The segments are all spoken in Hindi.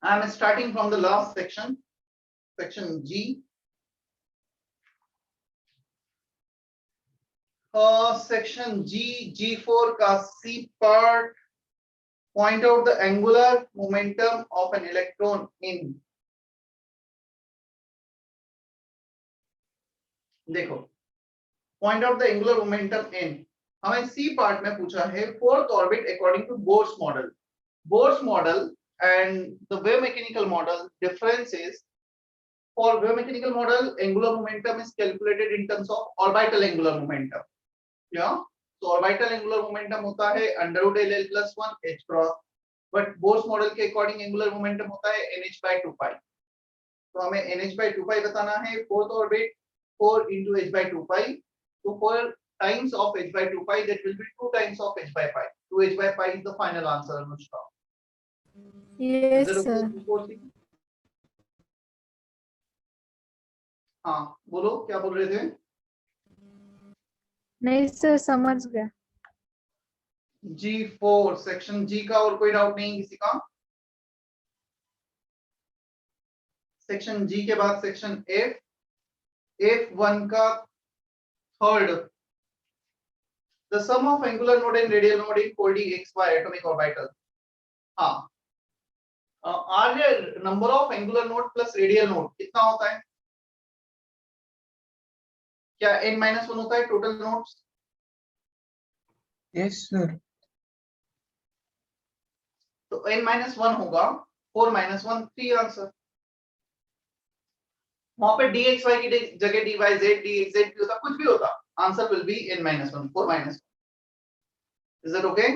I am starting from the last section, section G. Section G, G4 का C part. Point out the angular momentum of an electron in. देखो, point out the angular momentum in. हमें C part में पूछा है fourth orbit according to Bohr's model. Bohr's model and the wave mechanical model difference is, for wave mechanical model angular momentum is calculated in terms of orbital angular momentum. Yeah, so orbital angular momentum होता है √LL plus 1 h cross, but Bohr's model के according angular momentum होता है nh by 2 pi. तो हमें nh by 2 pi बताना है, fourth orbit 4 into h by 2 pi. So 4 times of h by 2 pi, that will be 2 times of h by pi. 2h by pi is the final answer, Anushka. Yes, sir. हाँ बोलो, क्या बोल रहे थे? नहीं सर, समझ गया. G4 सेक्शन G का और कोई डाउट नहीं किसी का? सेक्शन G के बाद सेक्शन F, F1 का third, the sum of angular node and radial node in 4D xy atomic orbital. हाँ, Arya number of angular node plus radial node कितना होता है? क्या n-1 होता है टोटल नोड्स? Yes sir. तो n-1 होगा 4 - 1 3 आंसर. वहां पे dxy की जगह dyz dxz भी होता, कुछ भी होता, answer will be n-1 4 - 1. Is that okay?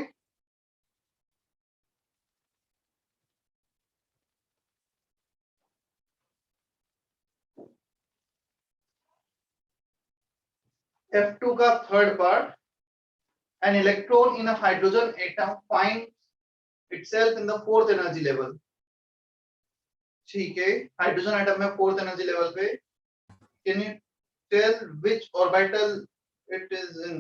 F2 का third part, an electron in a hydrogen atom finds itself in the fourth energy level. ठीक है, हाइड्रोजन एटम में फोर्थ एनर्जी लेवल पे, can you tell which orbital it is in?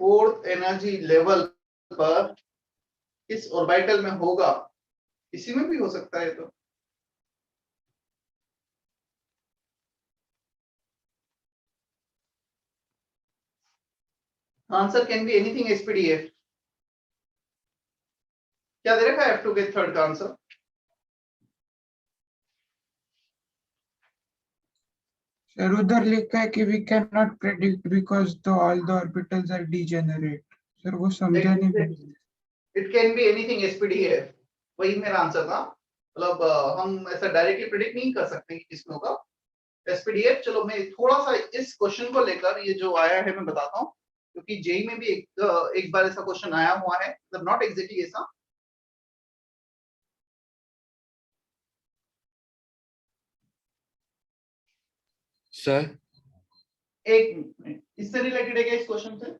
Fourth energy level पर किस ऑर्बिटल में होगा? इसी में भी हो सकता है. तो answer can be anything SPDF. क्या दे रखा है F2 के थर्ड का आंसर? सर उधर लिखा है कि we cannot predict because all the orbitals are degenerate. Sir वो समझा नहीं. It can be anything SPDF. वही मेरा आंसर था. मतलब हम ऐसा डायरेक्टली प्रेडिक्ट नहीं कर सकते कि किसमें होगा SPDF. चलो मैं थोड़ा सा इस क्वेश्चन को लेकर, ये जो आया है मैं बताता हूँ, क्योंकि जेई में भी एक बार ऐसा क्वेश्चन आया हुआ है, मतलब नॉट एग्जैक्टली ऐसा. सर एक मिनट, इससे रिलेटेड है क्या इस क्वेश्चन से?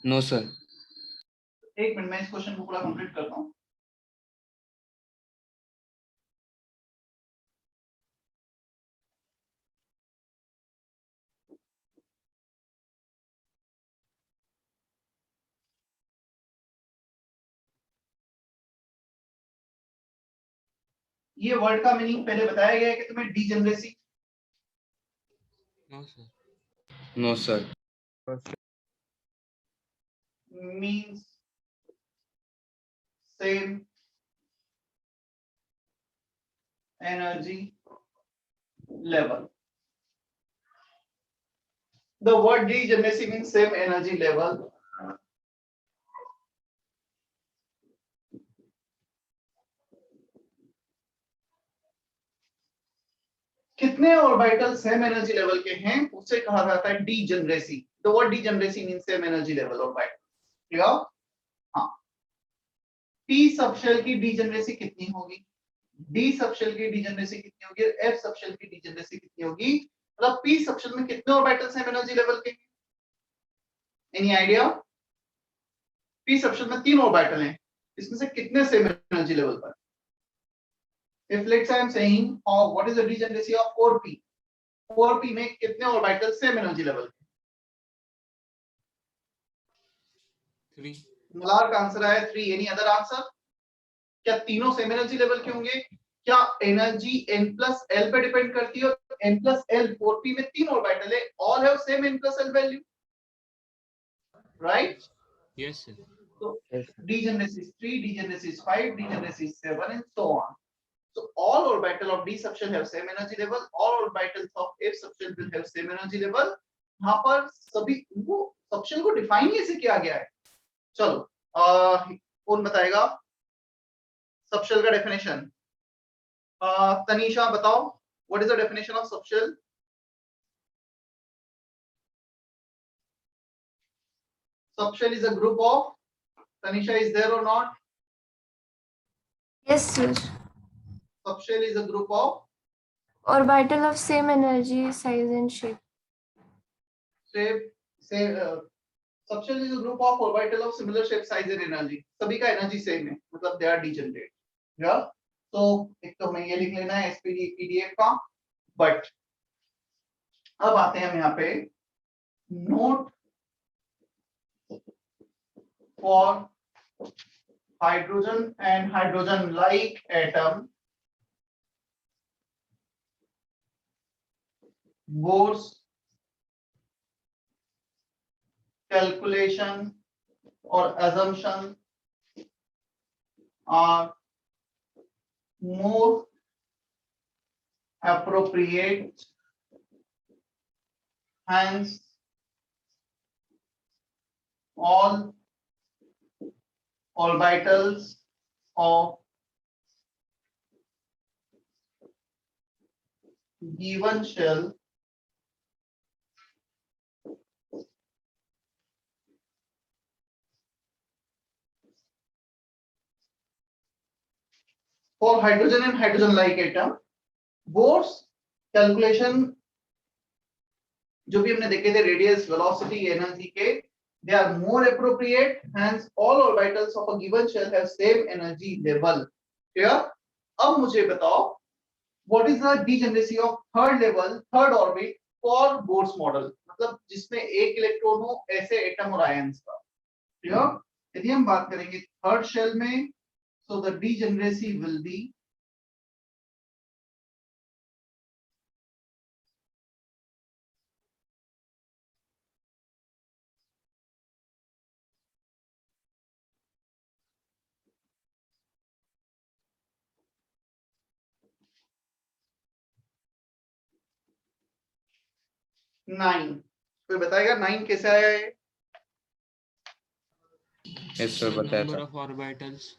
No sir. एक मिनट, मैं इस क्वेश्चन को पूरा कंप्लीट करता हूँ. ये वर्ड का मीनिंग पहले बताया गया है कि तुम्हें degeneracy? No sir. No sir. means same energy level. The word degeneracy means same energy level. कितने ऑर्बिटल सेम एनर्जी लेवल के हैं उसे कहा जाता है degeneracy. The word degeneracy means same energy level orbital. ठीक है? हाँ, p सबशेल की डीजेनरेसी कितनी होगी, d सबशेल की डीजेनरेसी कितनी होगी, f सबशेल की डीजेनरेसी कितनी होगी? मतलब p सबशेल में कितने ऑर्बिटल सेम एनर्जी लेवल के? Any idea? p सबशेल में 3 ऑर्बिटल हैं, इसमें से कितने सेम एनर्जी लेवल पर? If let's say I am saying what is the degeneracy of 4p? 4p में कितने ऑर्बिटल सेम एनर्जी लेवल के? 3. मलार का आंसर आया 3. Any other answer? क्या तीनों सेम एनर्जी लेवल के होंगे? क्या एनर्जी n+l पे डिपेंड करती है? n+l 4p में 3 ऑर्बिटल है, all have same n+l value, right? Yes, sir. So Yes, sir. degeneracy is 3, degeneracy is 5, degeneracy is 7, and so on. So all orbital of d subshell have same energy level. All orbitals of f subshell will have same energy level. यहाँ पर सभी वो सबशेल को डिफाइन कैसे किया गया है? चलो कौन बताएगा सबशेल का डेफिनेशन? तनीषा बताओ, what is the definition of subshell? Subshell is a group of, Tanisha is there or not? Yes, sir. Subshell is a group of Orbital of same energy, size and shape. Subshell is a group of orbital of similar shape, size and energy. सभी का एनर्जी सेम है, मतलब they are degenerate. Yeah. So एक तो हमें ये लिख लेना है SPD PDF का. But अब आते हैं हम यहाँ पे note for hydrogen and hydrogen like atom, Bohr's calculation or assumption are more appropriate, hence all orbitals of given shell for hydrogen and hydrogen like atom, Bohr's calculation जो भी हमने देखे थे रेडियस, वेलोसिटी, एनर्जी के, they are more appropriate, hence all orbitals of a given shell have same energy level. Clear? अब मुझे बताओ what is the degeneracy of third level, third orbit for Bohr's model, मतलब जिसमें एक इलेक्ट्रॉन हो ऐसे एटम और आयंस का. Clear? यदि हम बात करेंगे थर्ड शेल में, so the degeneracy will be nine. कोई बताएगा 9 कैसे आया है? Yes, sir. बताया Number था. of orbitals.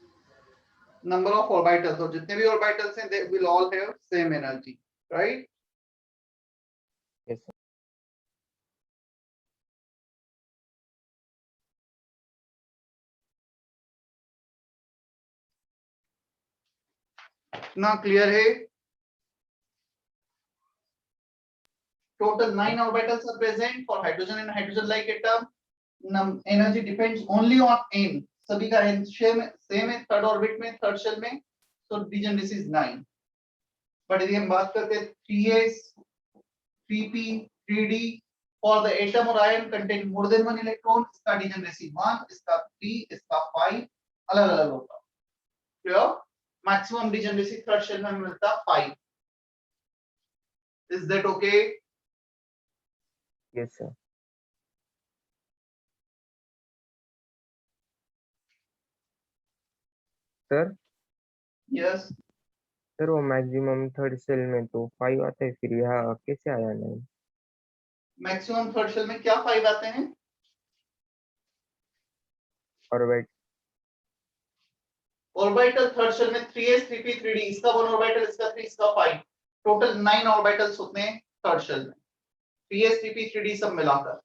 Number of orbitals, और जितने भी ऑर्बिटल्स हैं they will all have same energy, right? Yes, sir. ना क्लियर है? Total 9 orbitals are present for hydrogen and hydrogen like atom. Energy depends only on n. सभी का n सेम है थर्ड ऑर्बिट में, थर्ड शेल में, so degeneracy is 9. बट यदि हम बात करते हैं 3s, 3p, 3d for the atom or ion contain more than one electron, इसका degeneracy 1, इसका 3, इसका 5 अलग अलग होगा. Clear? Maximum degeneracy third shell में हमें मिलता है 5. Is that okay? Yes, sir. Sir Yes. Sir वो मैक्सिमम थर्ड सेल में तो 5 आता है, फिर यहाँ कैसे आया 9? मैक्सिमम थर्ड शेल में क्या 5 आते हैं? ऑर्बिट ऑर्बिटल थर्ड शेल में 3s, 3p, 3d, इसका 1 ऑर्बिटल, इसका 3, इसका 5, टोटल 9 ऑर्बिटल्स होते हैं थर्ड शेल में, 3s, 3p, 3d सब मिलाकर.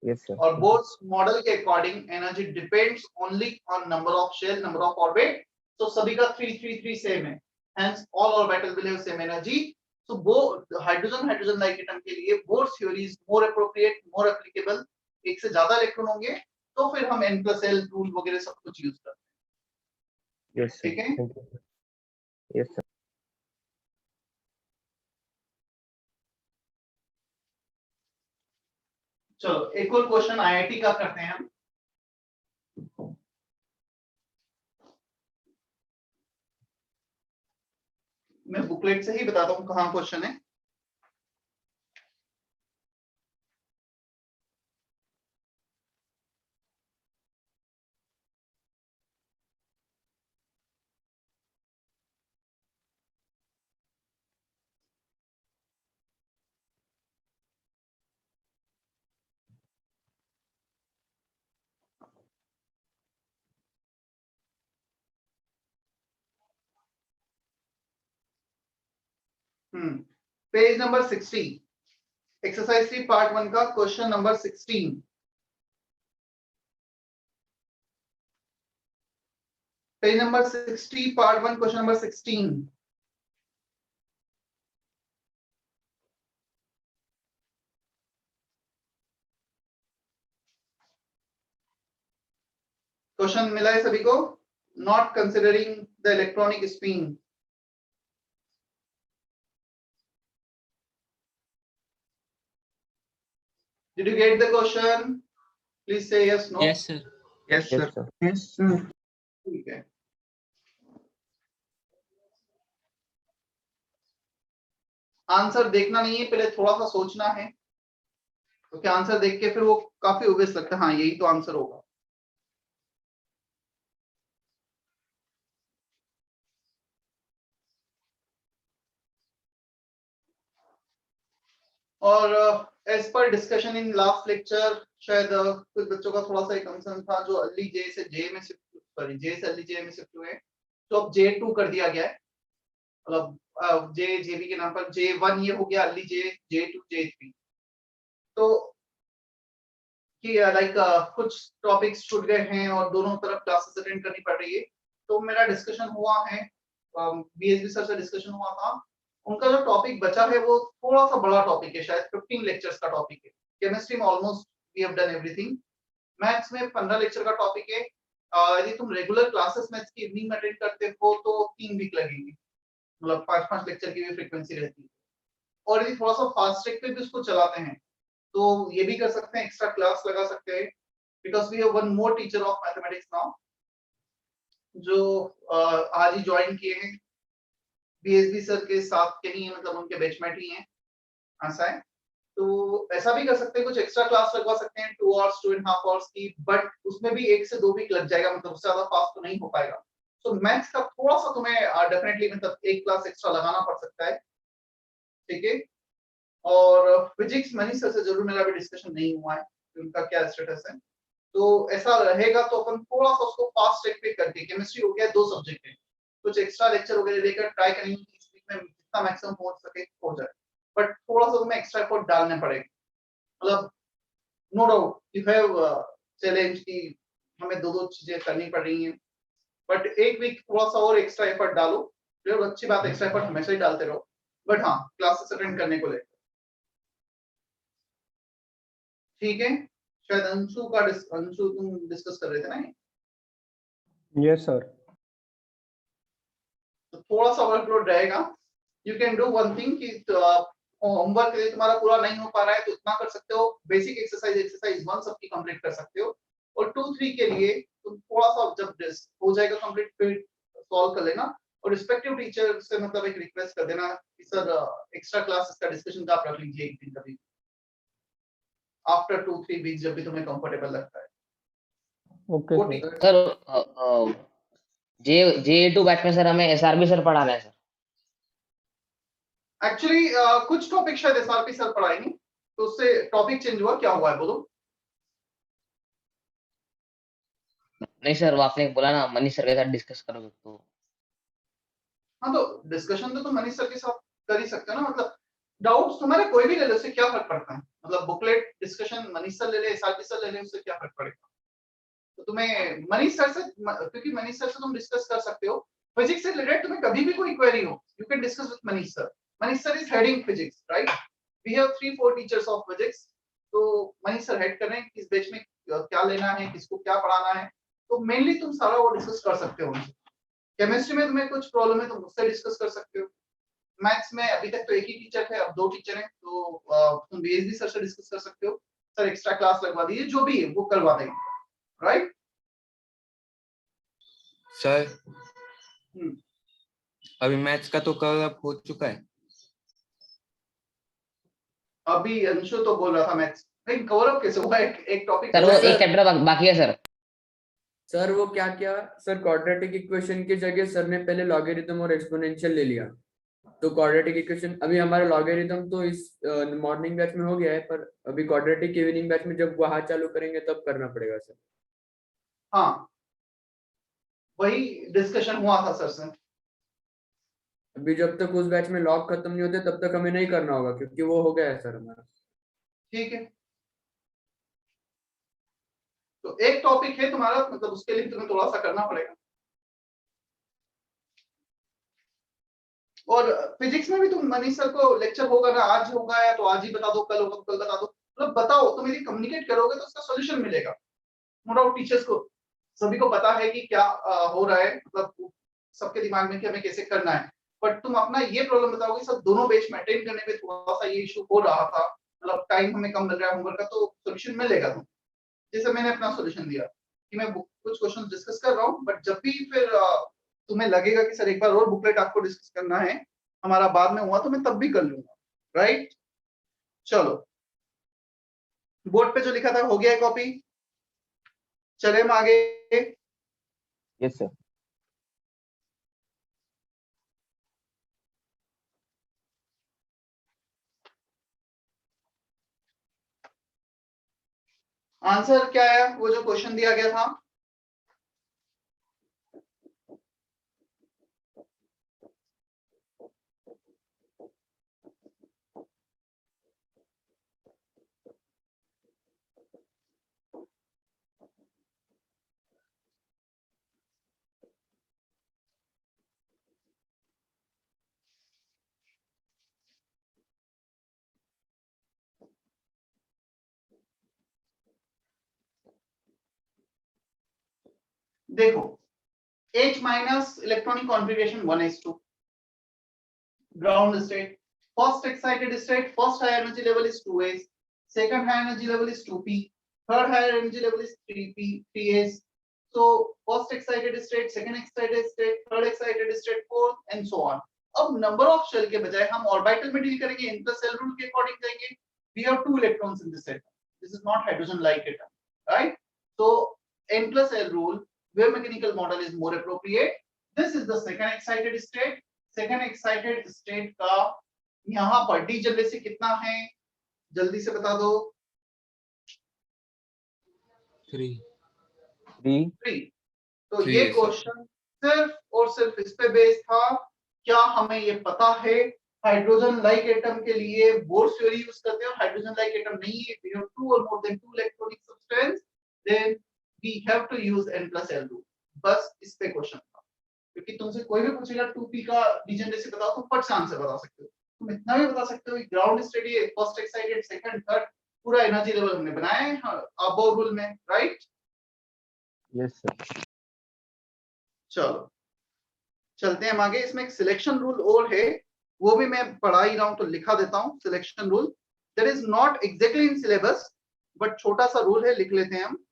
Yes sir. और बोर्स मॉडल के according energy depends only on number of shell, number of orbit, तो सभी का 3 3 3 सेम है, hence all orbital will have same energy. So वो हाइड्रोजन लाइक एटम के लिए Bohr's theory is more appropriate, more applicable. एक से ज्यादा इलेक्ट्रॉन होंगे तो फिर हम n+l रूल वगैरह सब कुछ यूज करते हैं. Yes sir. ठीक है? Thank you. Yes sir. चलो एक और क्वेश्चन आईआईटी का करते हैं हम. मैं बुकलेट से ही बताता हूँ कहाँ क्वेश्चन है। पेज नंबर 60, एक्सरसाइज 3 पार्ट 1 का question number 16। Page number 60 part 1 question number 16। Question मिला है सभी को? Not considering the electronic spin. Did you get the question? Please say yes, no. Yes, sir. Yes, Yes, sir. sir. Yes, sir. ठीक है। आंसर देखना नहीं है, पहले थोड़ा सा सोचना है, क्योंकि आंसर देख के फिर वो काफी obvious लगता है, हाँ यही तो आंसर होगा। और as per discussion in last lecture, शायद कुछ बच्चों का थोड़ा सा कंसर्न था जो अर्ली जे से जे में शिफ्ट, सॉरी जे से अर्ली जे में शिफ्ट हुए, तो अब J2 कर दिया गया है। मतलब जेबी के नाम पर J1 ये हो गया, अर्ली जे, J2 J3। तो कि लाइक कुछ टॉपिक्स छूट गए हैं और दोनों तरफ क्लासेस अटेंड करनी पड़ रही है। तो मेरा डिस्कशन हुआ है, बीएसबी सर से डिस्कशन हुआ था, उनका जो टॉपिक बचा है वो थोड़ा सा बड़ा टॉपिक है, शायद 15 लेक्चर्स का टॉपिक है। केमिस्ट्री में almost we have done everything. Maths में 15 लेक्चर का टॉपिक है। यदि तुम रेगुलर क्लासेस मैथ्स की इवनिंग में अटेंड करते हो तो 3 वीक लगेगी, मतलब 5-5 लेक्चर की भी फ्रीक्वेंसी रहती है। और यदि थोड़ा सा फास्ट ट्रैक पे भी उसको चलाते हैं तो ये भी कर सकते हैं, एक्स्ट्रा क्लास लगा सकते हैं, because we have one more teacher of mathematics now जो आज ही ज्वाइन किए हैं, बीएसबी सर के साथ के ही, मतलब उनके बैचमेट ही हैं, ऐसा है। तो ऐसा भी कर सकते हैं, कुछ एक्स्ट्रा क्लास लगवा सकते हैं 2 आवर्स 2.5 आवर्स की, बट उसमें भी 1 से 2 वीक लग जाएगा, मतलब उससे ज्यादा फास्ट तो नहीं हो पाएगा। तो मैथ्स का थोड़ा सा तुम्हें डेफिनेटली मतलब 1 क्लास एक्स्ट्रा लगाना पड़ सकता है, ठीक है। और फिजिक्स मनीष सर से जरूर मेरा भी डिस्कशन नहीं हुआ है कि उनका क्या स्टेटस है, तो ऐसा रहेगा तो अपन थोड़ा सा उसको फास्ट ट्रैक पे करके, केमिस्ट्री हो गया 2 सब्जेक्ट है, कुछ एक्स्ट्रा लेक्चर वगैरह लेकर ट्राई करेंगे कि इस वीक में जितना मैक्सिमम हो सके हो जाए, बट थोड़ा सा तुम्हें एक्स्ट्रा एफर्ट डालने पड़ेगा। मतलब no doubt you have challenge की हमें 2-2 चीजें करनी पड़ रही हैं, बट 1 वीक थोड़ा सा और एक्स्ट्रा एफर्ट डालो, फिर अच्छी बात, एक्स्ट्रा एफर्ट हमेशा ही डालते रहो, बट हाँ क्लासेस अटेंड करने को लेकर, ठीक है। शायद अंशु तुम डिस्कस कर रहे थे ना, Yes, sir. तो थोड़ा सा वर्कलोड रहेगा। You can do one thing कि होमवर्क के लिए तुम्हारा पूरा नहीं हो पा रहा है तो इतना कर सकते हो, बेसिक एक्सरसाइज 1 सबकी कंप्लीट कर सकते हो, और 2-3 के लिए तुम थोड़ा सा जब हो जाएगा कंप्लीट फिर सॉल्व कर लेना, और रिस्पेक्टिव टीचर से मतलब एक रिक्वेस्ट कर देना कि सर एक्स्ट्रा क्लासेस का डिस्कशन आप रख लीजिए एक दिन कभी, आफ्टर 2-3 वीक्स जब भी तुम्हें कंफर्टेबल लगता है। Okay, वो sir. टीचर सर जे2 बैच में सर हमें एसआरबी सर पढ़ाना है सर। एक्चुअली कुछ टॉपिक शायद एसआरपी सर पढ़ाएंगे, तो उससे टॉपिक चेंज हुआ, क्या हुआ है बोलो? नहीं सर, वो आपने बोला ना मनीष सर के साथ डिस्कस करोगे तो। हाँ तो डिस्कशन तो तुम मनीष सर के साथ कर ही सकते हो ना, मतलब डाउट्स तुम्हारे कोई भी ले लो, उससे क्या फर्क पड़ता है, मतलब बुकलेट डिस्कशन मनीष सर ले ले, एसआरपी सर ले ले, उससे क्या फर्क पड़ेगा। तो तुम्हें मनीष सर से, क्योंकि मनीष सर से तुम डिस्कस कर सकते हो फिजिक्स से रिलेटेड, तुम्हें कभी भी कोई क्वेरी हो you can discuss with Manish sir. Manish sir is heading physics, right? We have 3-4 teachers of physics, तो मनीष सर हेड कर रहे हैं किस बैच में क्या लेना है, किसको क्या पढ़ाना है, तो मेनली तुम सारा वो डिस्कस कर सकते हो उनसे। केमिस्ट्री में तुम्हें कुछ प्रॉब्लम है तो मुझसे डिस्कस कर सकते हो। मैथ्स में अभी तक तो एक ही टीचर थे, अब 2 टीचर हैं, तो तुम बीएसबी सर से डिस्कस कर सकते हो, सर एक्स्ट्रा क्लास लगवा दीजिए, जो भी है वो करवा देंगे, राइट? Sir, अभी मैथ्स का तो कवर अप हो चुका है। अभी अंशु तो बोल रहा था मैथ्स नहीं कवर अप कैसे हुआ, एक टॉपिक सर वो सर, एक चैप्टर बाकी है सर। सर वो क्या क्या सर, क्वाड्रेटिक इक्वेशन की जगह सर ने पहले लॉगरिथम और एक्सपोनेंशियल ले लिया। तो क्वाड्रेटिक इक्वेशन अभी हमारा लॉगरिथम तो इस मॉर्निंग बैच में हो गया है, पर अभी क्वाड्रेटिक इवनिंग बैच में जब वहां चालू करेंगे तब करना पड़ेगा सर। हाँ वही डिस्कशन हुआ था सर से। अभी जब तक उस बैच में लॉग खत्म नहीं होते तब तक हमें नहीं करना होगा, क्योंकि वो हो गया है सर हमारा। ठीक है तो एक टॉपिक है तुम्हारा, मतलब उसके लिए तुम्हें थोड़ा सा करना पड़ेगा। और फिजिक्स में भी तुम मनीष सर को लेक्चर होगा ना, आज होगा या तो आज ही बता दो, कल होगा तो कल बता दो, मतलब बताओ, तुम यदि कम्युनिकेट करोगे तो उसका सोल्यूशन मिलेगा। नो डाउट टीचर्स को सभी को पता है कि क्या हो रहा है, मतलब सबके दिमाग में कि हमें कैसे करना है, बट तुम अपना ये प्रॉब्लम बताओगे सर दोनों बैच मेंटेन करने में थोड़ा सा ये इशू हो रहा था, मतलब टाइम हमें कम मिल रहा है होमवर्क का, तो सोल्यूशन मिलेगा तुम। जैसे मैंने अपना सोल्यूशन दिया कि मैं कुछ क्वेश्चन डिस्कस कर रहा हूँ, बट जब भी फिर तुम्हें लगेगा कि सर एक बार और बुकलेट आपको डिस्कस करना है, हमारा बाद में हुआ तो मैं तब भी कर लूंगा, राइट। चलो बोर्ड पे जो लिखा था हो गया है कॉपी, चले हम आगे। Yes sir. आंसर क्या है वो जो क्वेश्चन दिया गया था? देखो H minus electronic configuration 1s2 ground state, first excited state, first high energy level is 2s, second high energy level is 2p, third higher energy level is 3p 3s, so first excited state, second excited state, third excited state, fourth and so on. अब नंबर ऑफ शेल के बजाय हम ऑर्बिटल में डील करेंगे, इन द सेल रूल के अकॉर्डिंग जाएंगे। we have 2 electrons in this atom, this is not hydrogen like atom, right? So n plus l rule wave mechanical model is more appropriate. This is the second excited state, second excited state का यहाँ पर डी जनरेसी कितना है जल्दी से बता दो। 3 3। तो 3 ये है सर। क्वेश्चन सिर्फ और सिर्फ इस पे बेस्ड था। क्या हमें ये पता है हाइड्रोजन लाइक एटम के लिए बोर्स थ्योरी यूज करते हैं, हाइड्रोजन लाइक एटम नहीं है, we have 2 or more than 2 electronic substance, then we have to use n plus l rule। बस इस पे क्वेश्चन था, क्योंकि तुमसे कोई भी पूछेगा 2p का डीजनरेसी बताओ तो फट से आंसर बता सकते हो। तुम इतना भी बता सकते हो कि ग्राउंड स्टेट ये फर्स्ट एक्साइटेड सेकंड थर्ड पूरा एनर्जी लेवल हमने बनाया है अबव रूल में, राइट। Yes sir. चलो चलते हैं हम आगे। इसमें एक सिलेक्शन रूल और है, वो भी मैं पढ़ा ही रहा हूं तो लिखा देता हूं। Selection rule that is not exactly in syllabus, but छोटा सा रूल है, लिख लेते हैं हम।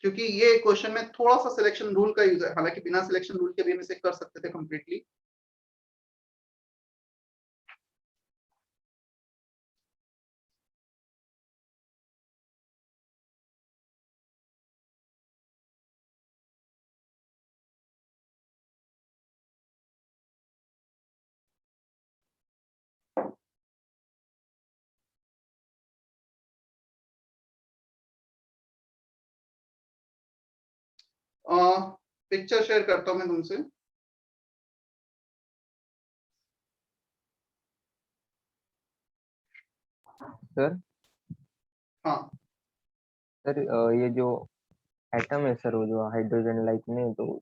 क्योंकि ये क्वेश्चन में थोड़ा सा सिलेक्शन रूल का यूज है, हालांकि बिना सिलेक्शन रूल के भी हम इसे कर सकते थे कंप्लीटली। पिक्चर शेयर करता हूं मैं तुमसे। सर हाँ सर ये जो एटम है सर, वो जो हाइड्रोजन लाइक में, तो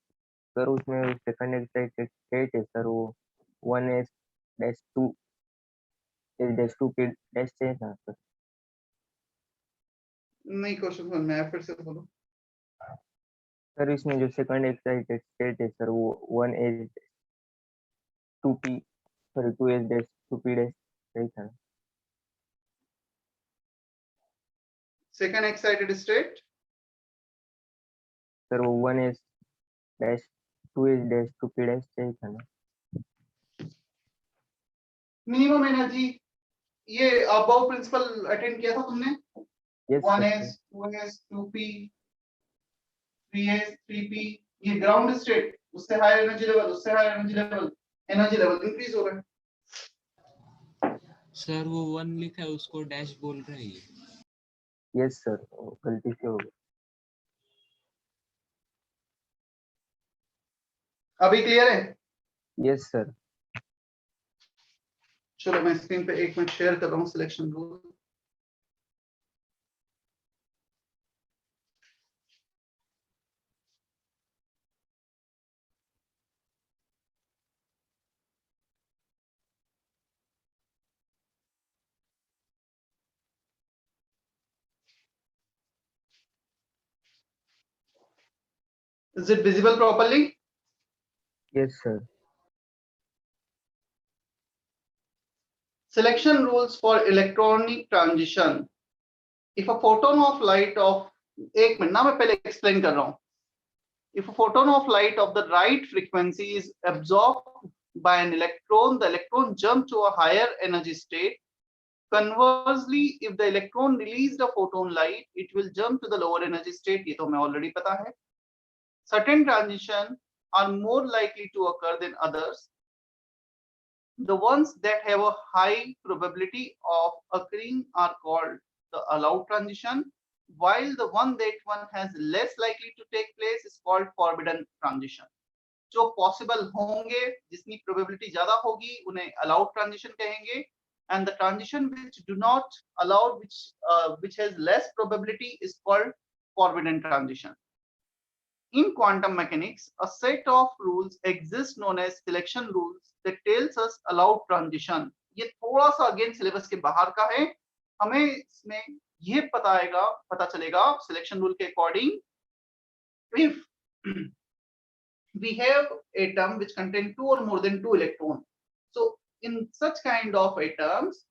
सर उसमें सेकंड एक्साइटेड स्टेट है सर, वो 1s डैश 2 एस डैश 2 के डैश से है ना सर। नहीं क्वेश्चन समझ में आया, फिर से बोलो। सर इसमें जो सेकंड एक्साइटेड स्टेट है सर, वो 1s 2p sorry 2s dash two P dash सही था ना? सेकंड एक्साइटेड स्टेट सर वो 1s dash 2s dash two P dash सही था ना? मिनिमम एनर्जी, ये अबाउ प्रिंसिपल अटेंड किया था तुमने? Yes 1s 2s 2p 3s 3p, ये ग्राउंड स्टेट, उससे हायर एनर्जी लेवल, उससे हायर एनर्जी लेवल इंक्रीज हो रहा है। सर वो 1 लिखा है उसको डैश बोल रहे हैं। यस सर, गलती से हो गया। अभी क्लियर है? Yes sir. चलो मैं स्क्रीन पे एक मिनट शेयर कर रहा हूँ selection rule. Is it visible properly? Yes sir. Selection rules for electronic transition. If a photon of light of, एक मिनट ना मैं पहले एक्सप्लेन कर रहा हूँ। If a photon of light of the right frequency is absorbed by an electron, the electron jumps to a higher energy state. Conversely, if the electron released a photon light, it will jump to the lower energy state. ये तो हमें already पता है. Certain transitions are more likely to occur than others. The ones that have a high probability of occurring are called the allowed transition, while the one that one has less likely to take place is called forbidden transition. जो possible होंगे, जिसकी probability ज़्यादा होगी, उन्हें allowed transition कहेंगे, and the transition which do not allow, which has less probability is called forbidden transition. In quantum mechanics, a set of rules exists known as selection rules that tells us allowed transition. ये थोड़ा सा अगेन सिलेबस के बाहर का है, हमें इसमें ये पता चलेगा सिलेक्शन रूल के according, if we have atom which contain 2 or more than 2 electrons. So in such kind of atoms,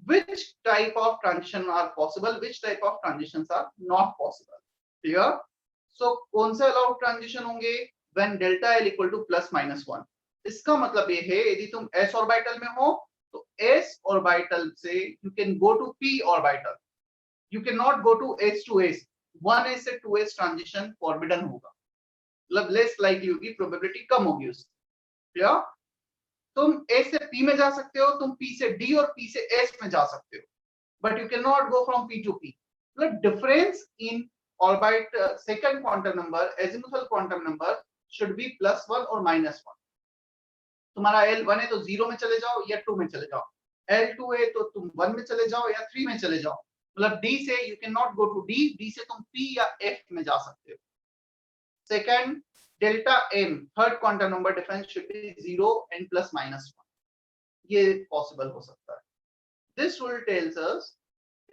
which type of transition are possible, which type of transitions are not possible. Clear? So कौन से allowed transition होंगे? When delta L equal to plus minus 1. इसका मतलब ये है, यदि तुम s ऑर्बिटल में हो तो s ऑर्बिटल से you can go to p orbital, you cannot go to s to s. 1s से 2s transition forbidden होगा, मतलब लेस लाइकली होगी, प्रोबेबिलिटी कम होगी उसकी. क्लियर? तुम A से P में जा सकते हो, तुम P से D और P से S में जा सकते हो, but you can not go from P to P. मतलब difference in orbit second quantum number, azimuthal quantum number should be +1 और -1. तुम्हारा L1 है तो 0 में चले जाओ या 2 में चले जाओ, L2 है तो तुम 1 में चले जाओ या 3 में चले जाओ. मतलब D से you can not go to D से तुम P या F में जा सकते हो. Second, delta m, third quantum number difference should be 0 and plus minus 1. ये possible हो सकता है. This rule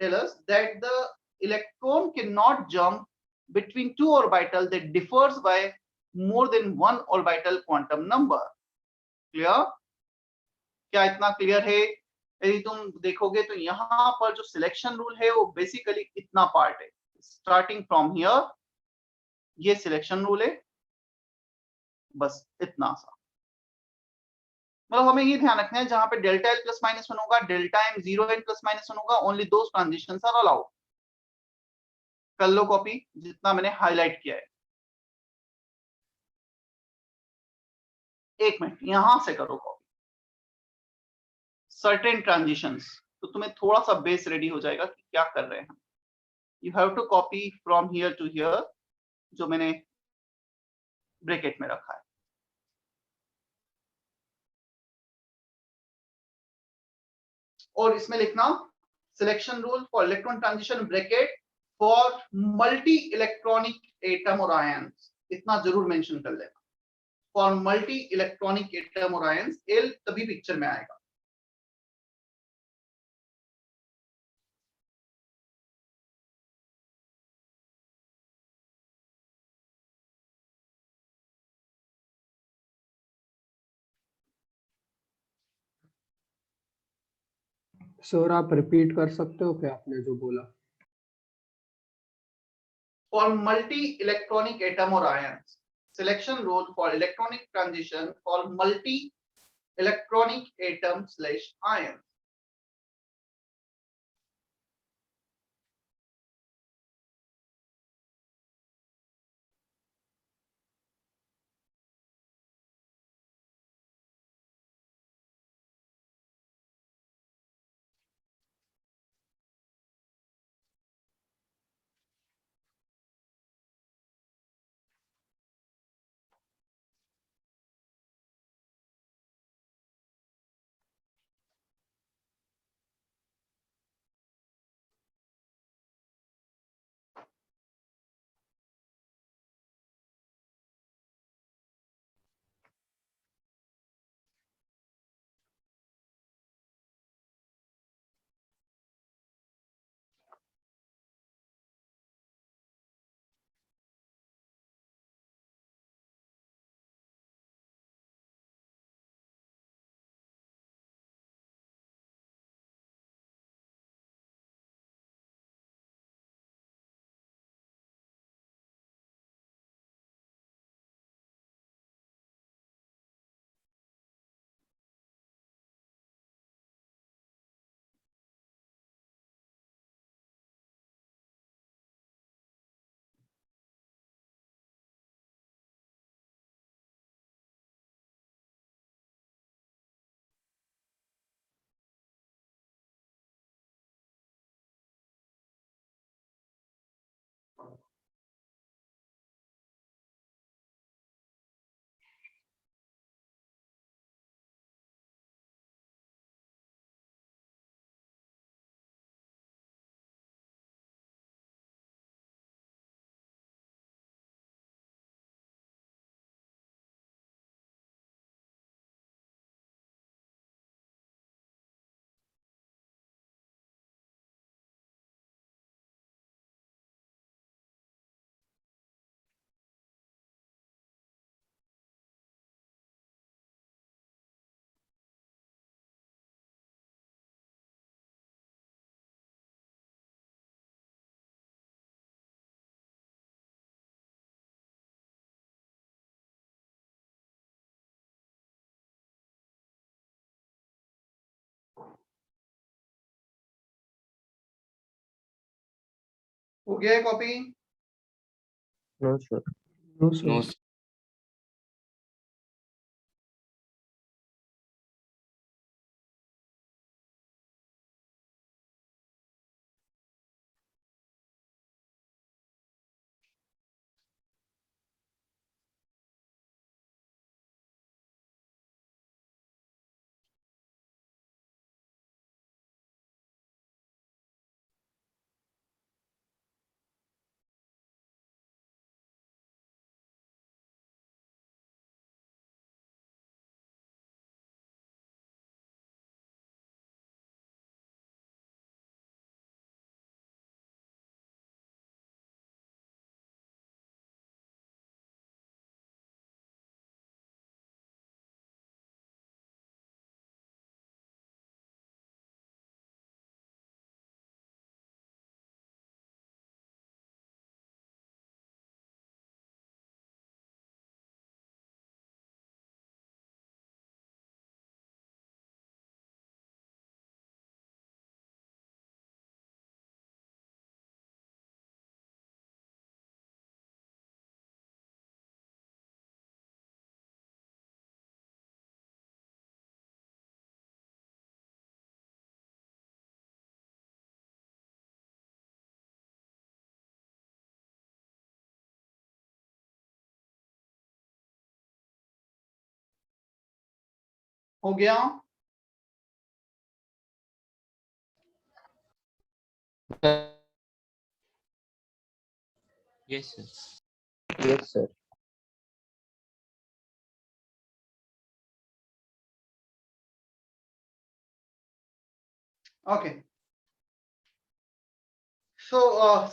tell us that the electron cannot jump between two orbitals that differs by more than one orbital quantum number. Clear? क्या इतना क्लियर है? यदि तुम देखोगे तो यहाँ पर जो सिलेक्शन रूल है वो बेसिकली इतना पार्ट है. स्टार्टिंग फ्रॉम हियर ये सिलेक्शन रूल है, बस इतना सा. मतलब हमें ये ध्यान रखना है जहां पे डेल्टा एल प्लस माइनस 1 होगा, delta M 0 N plus minus 1 होगा, only those transitions are allowed. कर लो कॉपी जितना मैंने हाईलाइट किया है. एक मिनट यहां से करो कॉपी. सर्टेन ट्रांजिशंस, तो तुम्हें थोड़ा सा बेस रेडी हो जाएगा कि क्या कर रहे हैं हम. You have to copy from here to here, जो मैंने ब्रैकेट में रखा है. और इसमें लिखना selection rule for electron transition bracket for multi electronic atom और आयंस, इतना जरूर मेंशन कर लेना. फॉर मल्टी इलेक्ट्रॉनिक एटम और आयंस, एल तभी पिक्चर में आएगा. सर आप रिपीट कर सकते हो क्या आपने जो बोला? For multi-electronic atom or ions, selection rule for electronic transition for multi-electronic atom/ions. हो गया है copy? No sir. No sir. हो गया? Yes sir. Yes sir. Okay, so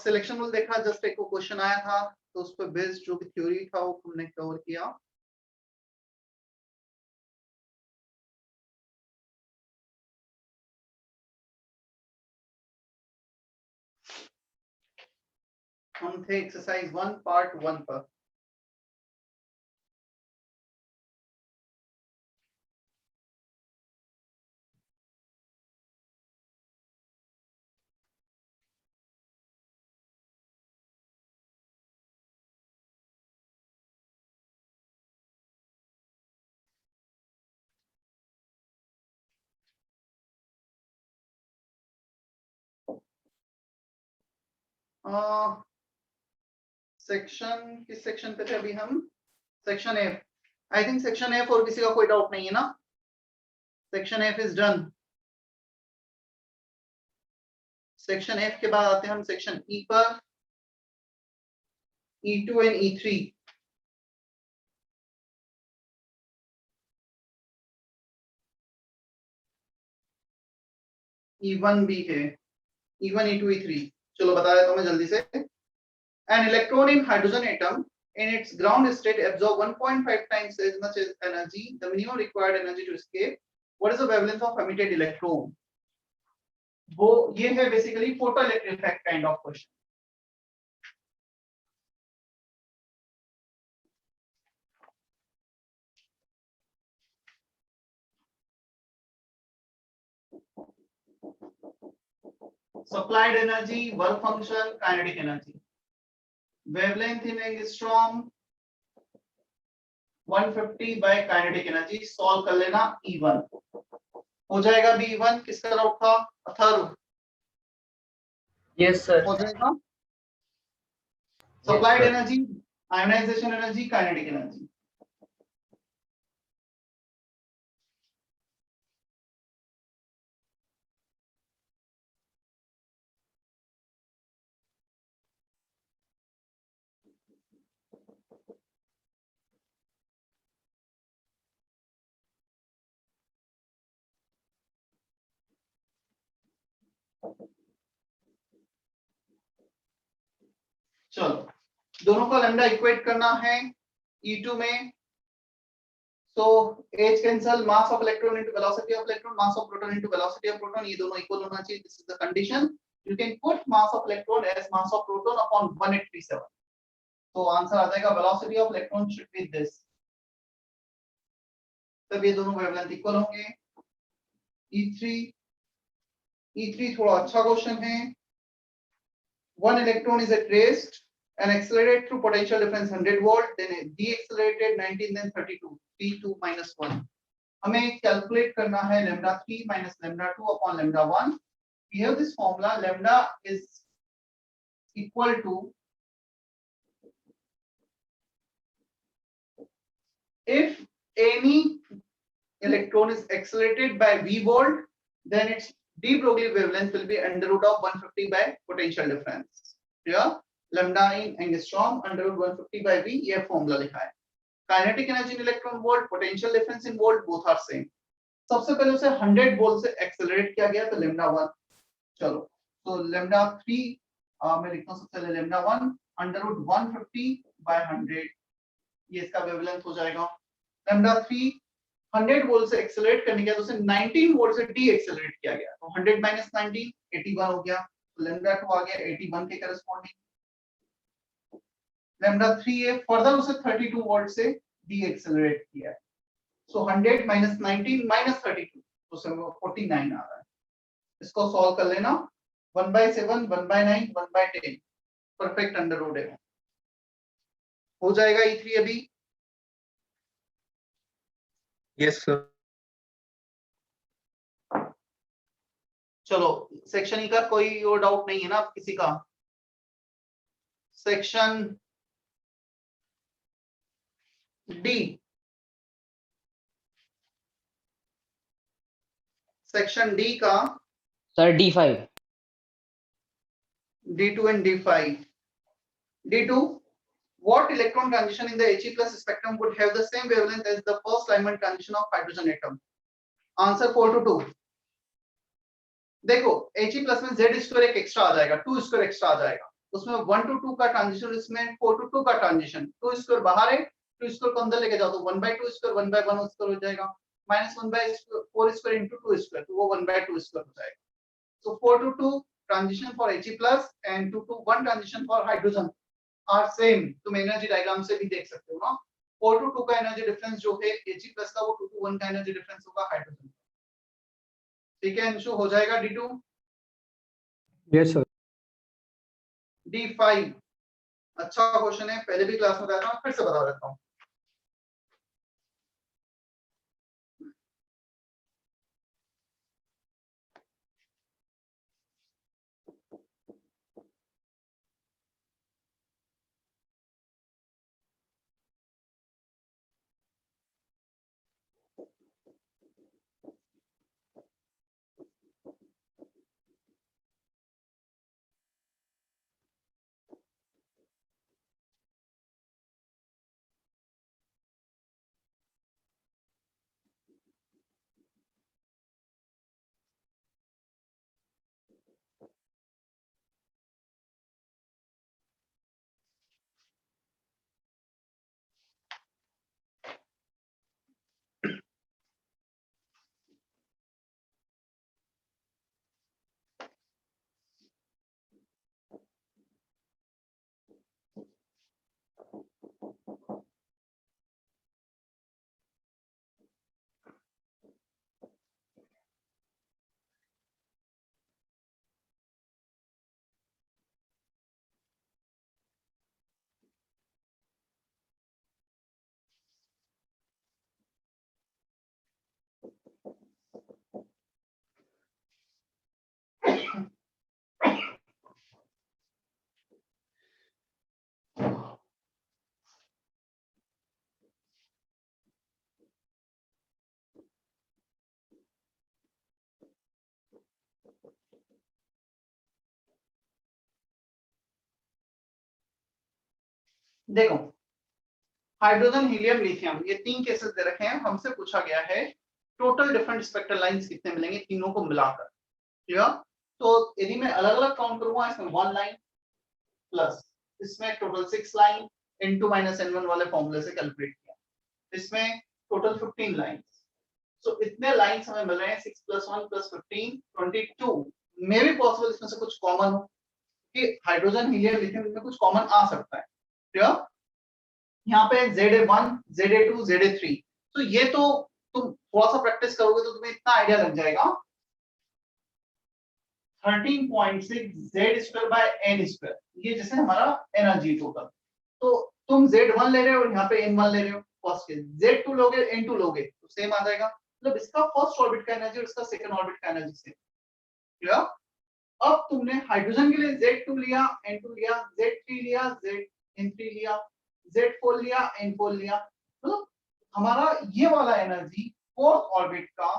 selection rule देखा, जस्ट एक क्वेश्चन आया था तो उस पर बेस्ड जो भी थ्योरी था वो हमने कवर किया। हम थे एक्सरसाइज 1 पार्ट 1 पर। सेक्शन किस सेक्शन पे थे अभी हम? Section F. I think section F और किसी का कोई डाउट नहीं है ना? Section F is done. Section F के बाद आते हैं हम सेक्शन ई पर, E2 एंड E3। E1 भी है, E1, E2, E3। चलो बता देता हूं मैं जल्दी से। An electron in hydrogen atom in its ground state absorb 1.5 times as much as energy, the minimum required energy to escape. What is the wavelength of emitted electron? वो ये है basically photoelectric effect kind of question. Supplied energy, work function, kinetic energy. Wavelength in angstrom 150 by kinetic energy। Solve कर लेना। E1 हो जाएगा। B1 किसका डाउट था? अथर्व। Yes sir. हो जाएगा। Supplied energy, ionization energy, kinetic energy। चलो दोनों का लैम्डा इक्वेट करना है E2 में। So H cancel, mass of electron into velocity of electron, mass of proton into velocity of proton, ये दोनों इक्वल होना चाहिए। This is the condition. You can put mass of electron as mass of proton upon 1837. तो आंसर आ जाएगा velocity of electron should be this। तब ये दोनों वेवलेंथ इक्वल होंगे। E3 थोड़ा अच्छा क्वेश्चन है। One electron is at rest and accelerated through potential difference 100 volt, then deaccelerated 19, then 32, 3, 2, -1। हमें कैलकुलेट करना है lambda 3 minus lambda 2 upon lambda 1। We have this formula, lambda is equal to, if any electron is accelerated by v volt, then its de Broglie wavelength will be under root of 150 by potential difference। Yeah, lambda in angstrom under root 150 by v, ये फॉर्मूला लिखा है। Kinetic energy in electron volt, potential difference in volt, both are same. सबसे पहले उसे 100 वोल्ट से एक्सेलरेट किया गया तो lambda 1। चलो तो lambda 3 मैं लिखता हूं सबसे पहले lambda 1 under root 150 by 100, ये इसका वेवलेंथ हो जाएगा। lambda 3 100 वोल्ट से एक्सेलरेट करने के बाद उसे 19 वोल्ट से डी एक्सेलरेट किया गया तो 100 minus 19 81 हो गया। तो lambda 2 आ गया 81 के करस्पॉन्डिंग। lambda 3 है फर्दर उसे 32 वोल्ट से डी एक्सेलरेट किया है। सो 100 minus 19 minus 32 तो 49 आ रहा है। इसको सॉल्व कर लेना। 1/7, 1/9, 1/10 परफेक्ट अंडर रूट है। हो जाएगा E3 अभी। Yes sir. चलो सेक्शन ई का कोई और डाउट नहीं है ना किसी का? सेक्शन डी, सेक्शन डी का sir D5। D2 and D5। D2, what electron transition in the He plus spectrum would have the same wavelength as the first Lyman transition of hydrogen atom? Answer 4 to 2। देखो He plus में Z स्क्वायर एक एक्स्ट्रा आ जाएगा, 2 स्क्वायर एक्स्ट्रा आ जाएगा, उसमें 1 to 2 का ट्रांजिशन, इसमें 4 to 2 का ट्रांजिशन। 2 स्क्वायर बाहर है, 2 स्क्वायर को अंदर लेके जाओ तो 1/2 स्क्वायर 1/1 स्क्वायर हो जाएगा, -1/4 स्क्वायर into 2 स्क्वायर तो वो 1/2 स्क्वायर हो जाएगा। So 4 to 2 transition for He plus and 2 to 1 transition for hydrogen are same, तुम एनर्जी डायग्राम से भी देख सकते हो ना। 4 to 2 का एनर्जी डिफरेंस जो है Ag प्लस का, वो 2 to 1 का एनर्जी डिफरेंस होगा हाइड्रोजन। ठीक है अंशु, हो जाएगा D2। Yes sir. D5 अच्छा क्वेश्चन है, पहले भी क्लास में बताया था, फिर से बता देता हूँ। देखो, हाइड्रोजन, हीलियम, लिथियम, ये 3 केसेस दे रखे हैं। हमसे पूछा गया है टोटल डिफरेंट स्पेक्ट्रल लाइंस कितने मिलेंगे तीनों को मिलाकर। क्लियर? तो यदि मैं अलग अलग काउंट करूंगा, इसमें 1 लाइन प्लस इसमें टोटल 6 लाइन n2 n1 वाले फॉर्मूले से कैलकुलेट किया, इसमें टोटल 15 लाइंस। सो इतने लाइंस हमें मिल रहे हैं, 6 + 1 + 15 22। मे भी पॉसिबल इसमें से कुछ कॉमन हो, कि हाइड्रोजन, हीलियम, लिथियम में कुछ कॉमन आ सकता है। क्लियर? यहाँ पे ZA1, ZA2, ZA3, तो ये तो तुम थोड़ा सा प्रैक्टिस करोगे तो तुम्हें इतना आइडिया लग जाएगा। 13.6 Z² ये जैसे हमारा एनर्जी टोटल। तो तुम Z1 ले रहे हो और यहाँ पे N1 ले रहे हो, फर्स्ट केस। Z2 लोगे, N2 लोगे तो सेम आ जाएगा, मतलब इसका फर्स्ट ऑर्बिट का एनर्जी और इसका सेकंड ऑर्बिट का एनर्जी सेम। क्लियर? अब तुमने हाइड्रोजन के लिए Z2 लिया, N2 लिया, Z3 लिया, N3 लिया, Z4 लिया, N4 लिया, मतलब हमारा ये वाला एनर्जी फोर्थ ऑर्बिट का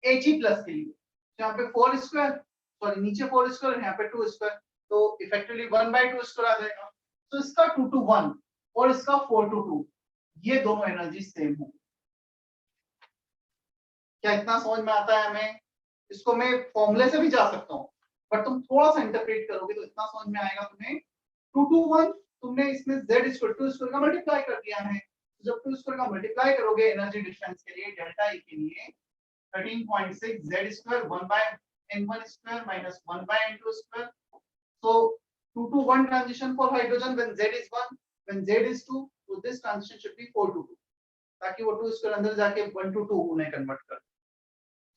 Ag प्लस के लिए, यहाँ पे 4 स्क्वायर, सॉरी नीचे 4 स्क्वायर, यहाँ पे 2 स्क्वायर, तो इफेक्टिवली 1/2 स्क्वायर आ जाएगा। तो इसका 2 to 1 और इसका 4 to 2, ये दोनों एनर्जी सेम होंगी। क्या इतना समझ में आता है हमें? इसको मैं फॉर्मूले से भी जा सकता हूँ, बट तुम थोड़ा सा इंटरप्रेट करोगे तो इतना समझ में आएगा तुम्हें। 2 to 1 तुमने इसमें Z² का मल्टीप्लाई कर दिया है, जब 2 का मल्टीप्लाई करोगे एनर्जी डिफरेंस के लिए, डेल्टा E के लिए 13.6 Z² 1/n1² minus 1/n2². So 2 to 1 transition for hydrogen when Z is 1, when Z is 2, so this transition should be 4 to 2, ताकि वो 2² अंदर जाके 1 to 2 उन्हें कन्वर्ट कर।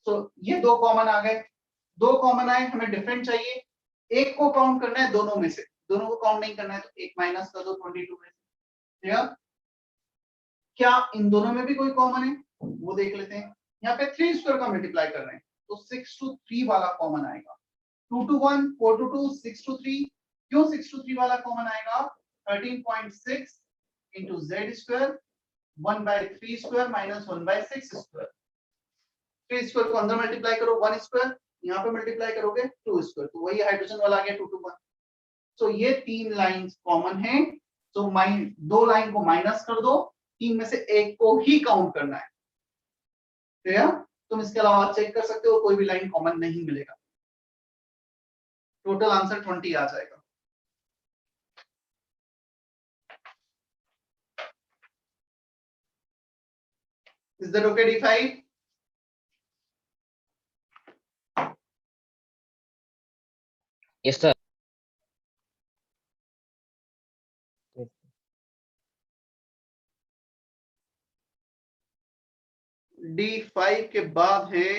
So ये दो कॉमन आ गए, दो कॉमन आए, हमें डिफरेंट चाहिए, एक को काउंट करना है दोनों में से, दोनों को काउंट नहीं करना है तो एक माइनस कर दो 22 में से। क्लियर? क्या इन दोनों में भी कोई कॉमन है वो देख लेते हैं। यहाँ पे 3² का मल्टीप्लाई कर रहे हैं तो 6 to 3 वाला कॉमन आएगा, 2 to 1, 4 to 2, 6 to 3। क्यों 6 to 3 वाला कॉमन आएगा? 13.6 into Z², 1/3² minus 1/6²। 3² को अंदर मल्टीप्लाई करो 1², यहाँ पे मल्टीप्लाई करोगे 2², तो वही हाइड्रोजन वाला आ गया 2 to 1। सो ये 3 लाइंस कॉमन है, तो दो लाइन को माइनस कर दो, 3 में से एक को ही काउंट करना है। क्लियर? तुम इसके अलावा चेक कर सकते हो, कोई भी लाइन कॉमन नहीं मिलेगा। टोटल आंसर 20 आ जाएगा। Is that okay D5? Yes, sir. D5 के बाद है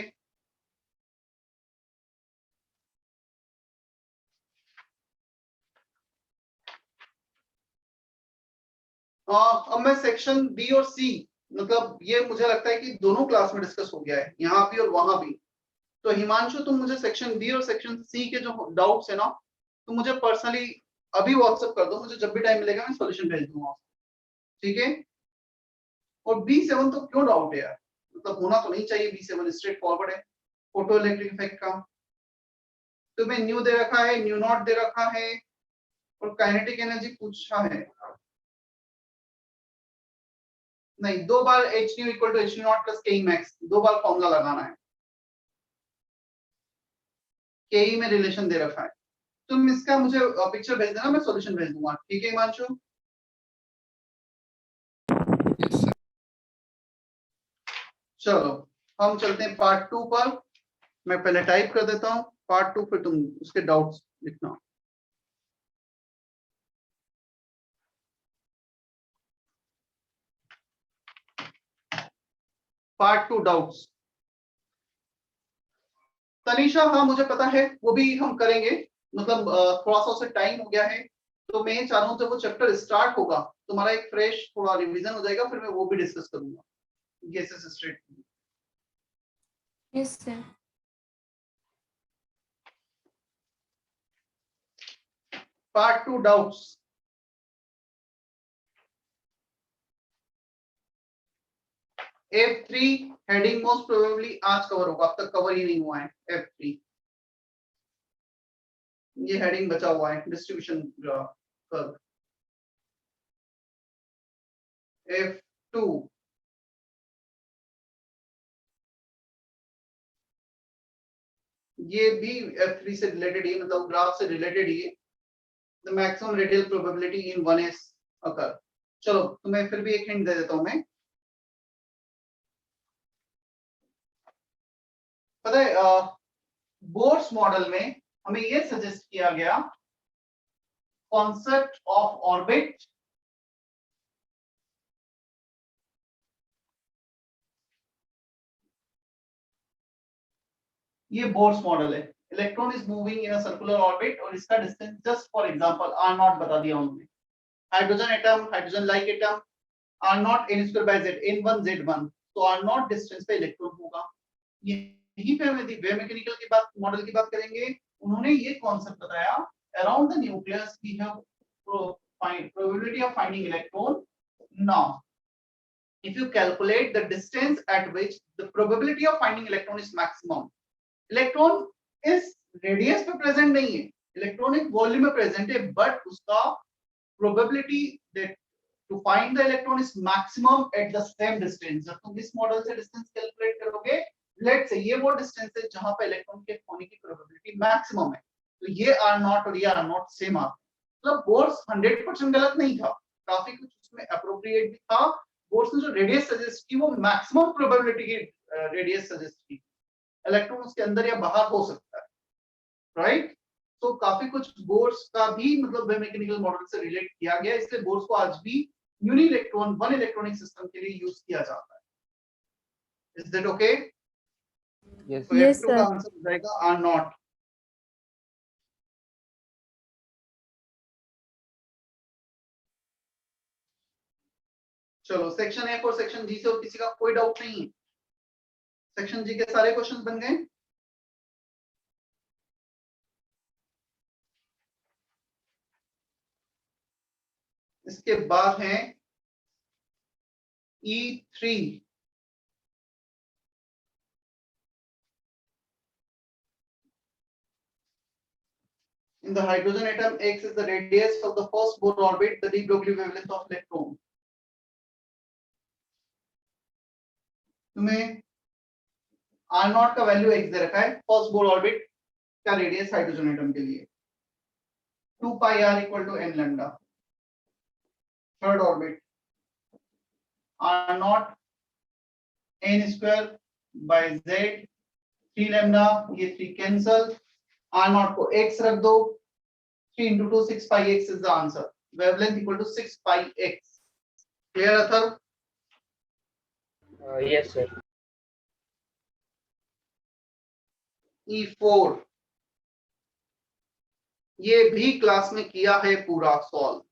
अब मैं सेक्शन बी और सी, मतलब ये मुझे लगता है कि दोनों क्लास में डिस्कस हो गया है, यहाँ भी और वहां भी। तो हिमांशु तुम मुझे सेक्शन बी और सेक्शन सी के जो डाउट्स है ना, तुम मुझे पर्सनली अभी व्हाट्सएप कर दो, मुझे जब भी टाइम मिलेगा मैं सॉल्यूशन भेज दूंगा, ठीक है। और B7 तो क्यों डाउट है यार, मतलब होना तो नहीं चाहिए, B7 स्ट्रेट फॉरवर्ड है, फोटो इलेक्ट्रिक इफेक्ट का। तुम्हें न्यू दे रखा है, न्यू नॉट दे रखा है, और काइनेटिक एनर्जी पूछा है। नहीं, 2 बार h nu equal to h nu naught plus K max, 2 बार फॉर्मूला लगाना है। के में रिलेशन दे रखा है, तुम इसका मुझे पिक्चर भेज देना, मैं सॉल्यूशन भेज दूंगा, ठीक है हिमांशु। चलो हम चलते हैं पार्ट 2 पर। मैं पहले टाइप कर देता हूँ पार्ट 2, फिर तुम उसके डाउट्स लिखना। Part 2 doubts. तनीषा, हाँ मुझे पता है, वो भी हम करेंगे, मतलब थोड़ा सा उसे टाइम हो गया है, तो मैं ये चाह रहा हूँ जब वो चैप्टर स्टार्ट होगा तुम्हारा एक फ्रेश थोड़ा रिवीजन हो जाएगा, फिर मैं वो भी डिस्कस करूंगा gases state. Yes, sir. Part 2 doubts. F3 heading most probably आज कवर होगा, अब तक कवर ही नहीं हुआ है F3, ये हेडिंग बचा हुआ है डिस्ट्रीब्यूशन ग्राफ कर्व। F2 ये भी F3 से रिलेटेड ही, मतलब ग्राफ से रिलेटेड ही है। The maximum radial probability in 1s अकर। चलो तुम्हें फिर भी एक हिंट दे देता हूं मैं, पता है बोर्स मॉडल में हमें ये सजेस्ट किया गया कॉन्सेप्ट ऑफ ऑर्बिट, ये बोर्स मॉडल है। Electron is moving in a circular orbit, और इसका distance just for example r naught बता दिया उन्होंने। Hydrogen atom, hydrogen like atom, r naught n square by z, n1 z1, तो आर नॉट डिस्टेंस पे इलेक्ट्रॉन होगा। यहीं पे हम यदि वेव मैकेनिकल की बात, मॉडल की बात करेंगे, उन्होंने ये कॉन्सेप्ट बताया, around the nucleus we have probability of finding electron. Now if you calculate the distance at which the probability of finding electron is maximum, electron इस रेडियस पे प्रेजेंट नहीं है, इलेक्ट्रॉन एक वॉल्यूम में प्रेजेंट है, बट उसका probability that to find the electron is maximum at the same distance. जब तुम इस मॉडल से डिस्टेंस कैलकुलेट करोगे, लेट्स से ये वो डिस्टेंस है जहां पे इलेक्ट्रॉन के होने की प्रोबेबिलिटी मैक्सिमम है, तो ये आर नॉट और ये आर नॉट सेम आ, मतलब बोर्स 100% गलत नहीं था, काफी कुछ उसमें अप्रोप्रिएट भी था। बोर्स ने जो रेडियस सजेस्ट की वो मैक्सिमम प्रोबेबिलिटी की रेडियस सजेस्ट की, इलेक्ट्रॉन उसके अंदर या बाहर हो सकता है, राइट। तो काफी कुछ बोर्स का भी मतलब वेव मैकेनिकल मॉडल से रिलेट किया गया, इसलिए बोर्स को आज भी uni electron one electronic system के लिए यूज किया जाता है। Is that okay? यस तो Yes, F2 का sir. आंसर हो जाएगा आर नॉट। चलो सेक्शन F और सेक्शन जी से और किसी का कोई डाउट नहीं है? सेक्शन जी के सारे क्वेश्चंस बन गए? इसके बाद है E3। In the hydrogen atom, X is the radius of the first Bohr orbit, the de Broglie wavelength of electron. तुम्हें R नॉट का वैल्यू X दे रखा है, फर्स्ट बोर ऑर्बिट का रेडियस हाइड्रोजन एटम के लिए 2 pi r equal to n lambda. Third orbit R naught n square by z 3 lambda, ये 3 कैंसल, R नॉट को X रख दो, 3 into 2 6 pi x is the answer. Wavelength equal to 6 pi x. Clear Athar? Yes, sir. E4 ये भी क्लास में किया है पूरा solve.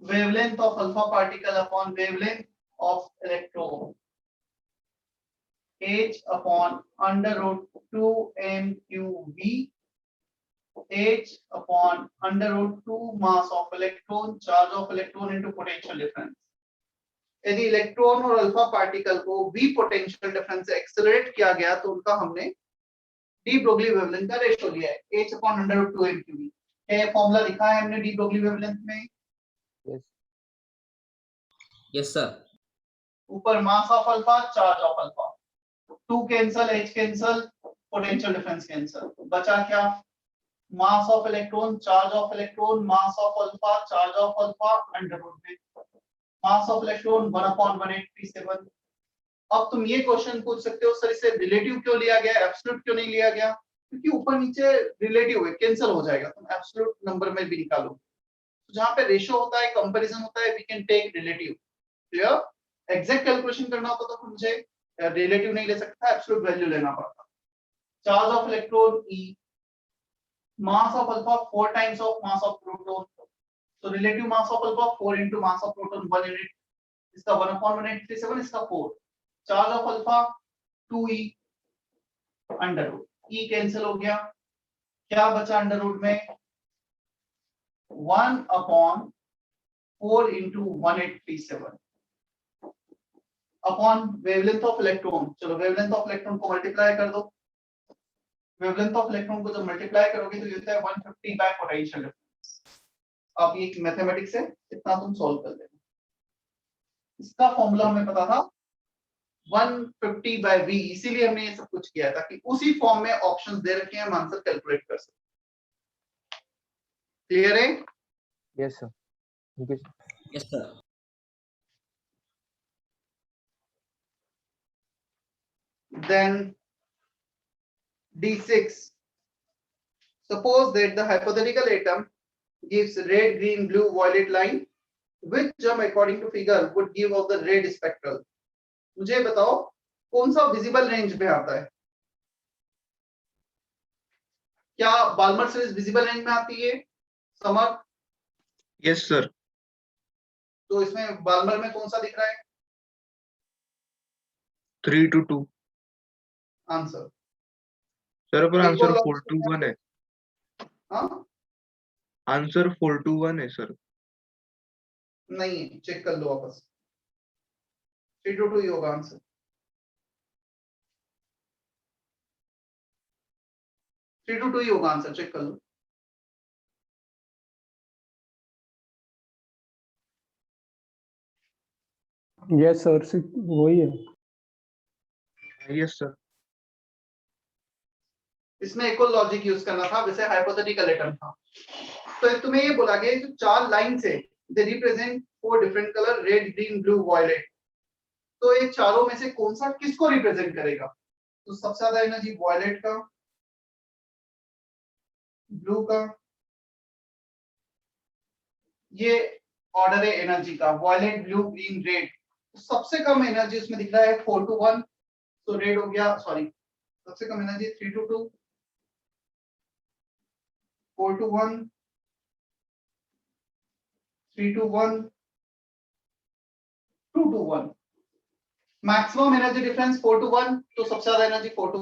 wavelength of alpha particle upon wavelength of electron h upon under root 2 mqv h upon under root 2 mass of electron charge of electron into potential difference। यदि इलेक्ट्रॉन और अल्फा पार्टिकल को v पोटेंशियल डिफरेंस से एक्सेलरेट किया गया तो उनका हमने डी ब्रोगली वेवलेंथ का रेशियो लिया है h upon under root 2 mqv। क्या ये फॉर्मूला लिखा है हमने डी ब्रोगली वेवलेंथ में? Yes yes sir. ऊपर mass of alpha charge of alpha 2 cancel h cancel potential difference cancel बचा क्या mass of electron mass of alpha charge of alpha under root में मास ऑफ इलेक्ट्रॉन 1/1837। अब तुम ये क्वेश्चन पूछ सकते हो सर इसे रिलेटिव क्यों लिया गया एब्सोल्यूट क्यों नहीं लिया गया? क्योंकि ऊपर नीचे रिलेटिव है कैंसिल हो जाएगा तुम एब्सोल्यूट नंबर में भी निकालो तो जहां पे रेशियो होता है कंपैरिजन होता है we can take relative. Clear? Exact calculation करना होता तो मुझे रिलेटिव नहीं ले सकता एब्सोल्यूट वैल्यू लेना पड़ता। Charge of electron E mass of alpha 4 times of mass of proton so relative mass of alpha 4 into mass of proton 1 unit इसका 1/1837 इसका 4 charge of alpha 2e under root e cancel हो गया क्या बचा अंडर रूट में 1/4 into 1837 upon wavelength of electron. चलो वेवलेंथ ऑफ इलेक्ट्रॉन को मल्टीप्लाई कर दो वेवलेंथ ऑफ इलेक्ट्रॉन को जब मल्टीप्लाई करोगे तो ये होता है 150 बाय पोटेंशियल डिफरेंस। अब ये मैथमेटिक्स है इतना तुम सॉल्व कर लेना। इसका फॉर्मूला हमें पता था 150 बाय v इसीलिए हमने ये सब कुछ किया था कि उसी फॉर्म में ऑप्शंस दे रखे हैं हम आंसर कैलकुलेट कर सकते। क्लियर है? Yes sir thank you sir. Yes sir. Then D6 suppose that the hypothetical atom gives red green blue violet line which term according to figure would give of the red spectral। मुझे बताओ कौन सा विजिबल रेंज में आता है? क्या बाल्मर सीरीज विजिबल रेंज में आती है समर? Yes sir. तो इसमें बाल्मर में कौन सा दिख रहा है 3 to 2 आंसर? सर पर आंसर Equal 4 to 1 है। हाँ आंसर 4 to 1 है सर। नहीं है चेक कर लो वापस 3 to 2 ही होगा आंसर। 3 to 2 ही होगा आंसर चेक कर लो। यस सर वही है। Yes sir. इसमें इक्वल लॉजिक यूज करना था वैसे हाइपोथेटिकल एटम था। तो तुम्हें ये बोला गया जो चार लाइन से दे represent 4 different colour red green blue violet तो ये चारों में से कौन सा किसको रिप्रेजेंट करेगा? तो सबसे ज्यादा एनर्जी वायलेट का ब्लू का ये ऑर्डर है एनर्जी का वायलेट ब्लू ग्रीन रेड। सबसे कम एनर्जी उसमें दिख रहा है 4 to 1 तो रेड हो गया सॉरी सबसे कम energy 3 to 2 4 to 1 3 to 1 2 to 1 maximum energy difference 4 to 1 तो सबसे ज्यादा एनर्जी 4 to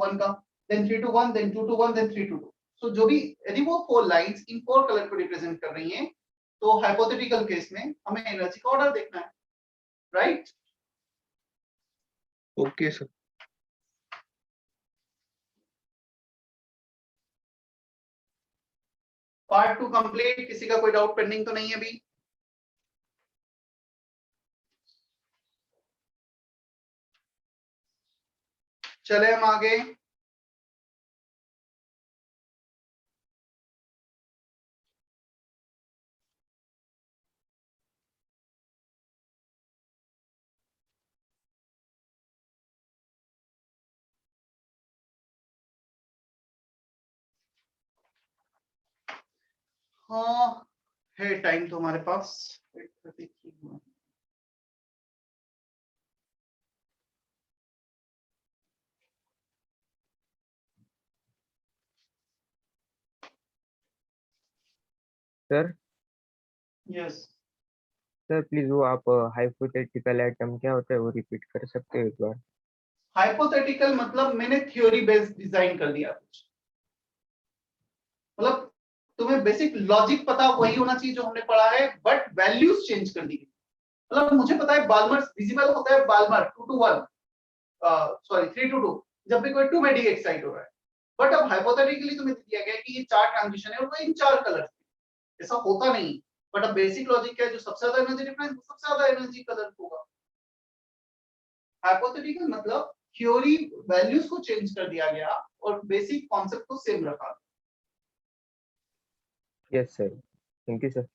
1 का then 3 to 1 then 2 to 1 then 3 to 2 so जो भी यदि वो 4 लाइंस इन 4 कलर को रिप्रेजेंट कर रही हैं तो हाइपोथेटिकल केस में हमें एनर्जी का ऑर्डर देखना है right? Okay sir. Part 2 complete. किसी का कोई डाउट पेंडिंग तो नहीं है अभी? चले हम आगे। हाँ है टाइम तो हमारे पास 8:33 हुआ। सर यस, सर प्लीज वो आप हाइपोथेटिकल एटम क्या होता है वो रिपीट कर सकते हो एक बार? हाइपोथेटिकल मतलब मैंने थ्योरी बेस्ड डिजाइन कर दिया कुछ, मतलब तुम्हें बेसिक लॉजिक पता वही होना चाहिए जो हमने पढ़ा है, बट वैल्यूज चेंज कर दी। मतलब मुझे पता है बाल्मर विजिबल होता है, बाल्मर 2 to 1, सॉरी 3 to 2, जब भी कोई 2 में डी एक्साइट हो रहा है। बट अब हाइपोथेटिकली तुम्हें दिया गया है कि ये 4 ट्रांजिशन है और वो इन 4 कलर, ऐसा होता नहीं। बट अब बेसिक लॉजिक क्या है, जो सबसे ज्यादा एनर्जी डिफरेंस वो सबसे ज्यादा एनर्जी कलर होगा। हाइपोथेटिकल मतलब थ्योरी वैल्यूज को चेंज कर दिया गया और बेसिक कॉन्सेप्ट को सेम रखा। Yes sir, thank you sir.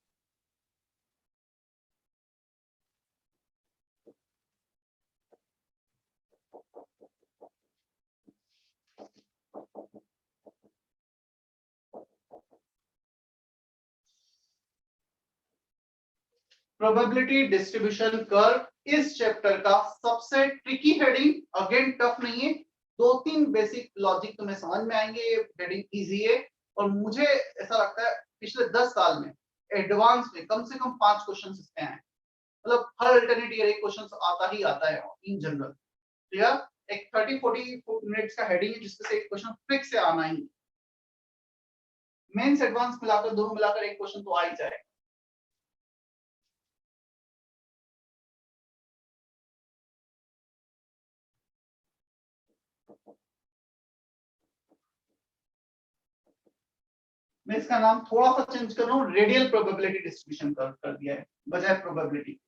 Probability distribution curve इस चैप्टर का सबसे ट्रिकी हेडिंग, अगेन टफ नहीं है, 2-3 बेसिक लॉजिक तुम्हें समझ में आएंगे, ये हेडिंग इजी है। और मुझे ऐसा लगता है पिछले 10 साल में एडवांस में कम से कम 5 क्वेश्चन इसमें आए, मतलब हर अल्टरनेट ईयर एक क्वेश्चन आता ही आता है इन जनरल। तो यार एक 30-40 मिनट्स का हेडिंग है जिसमें से एक क्वेश्चन फिक्स से आना ही, मेंस एडवांस मिलाकर दोनों मिलाकर एक क्वेश्चन तो आ ही जाएगा। मैं इसका नाम थोड़ा सा चेंज कर रहा हूँ, रेडियल प्रोबेबिलिटी डिस्ट्रीब्यूशन कर दिया है बजाय प्रोबेबिलिटी।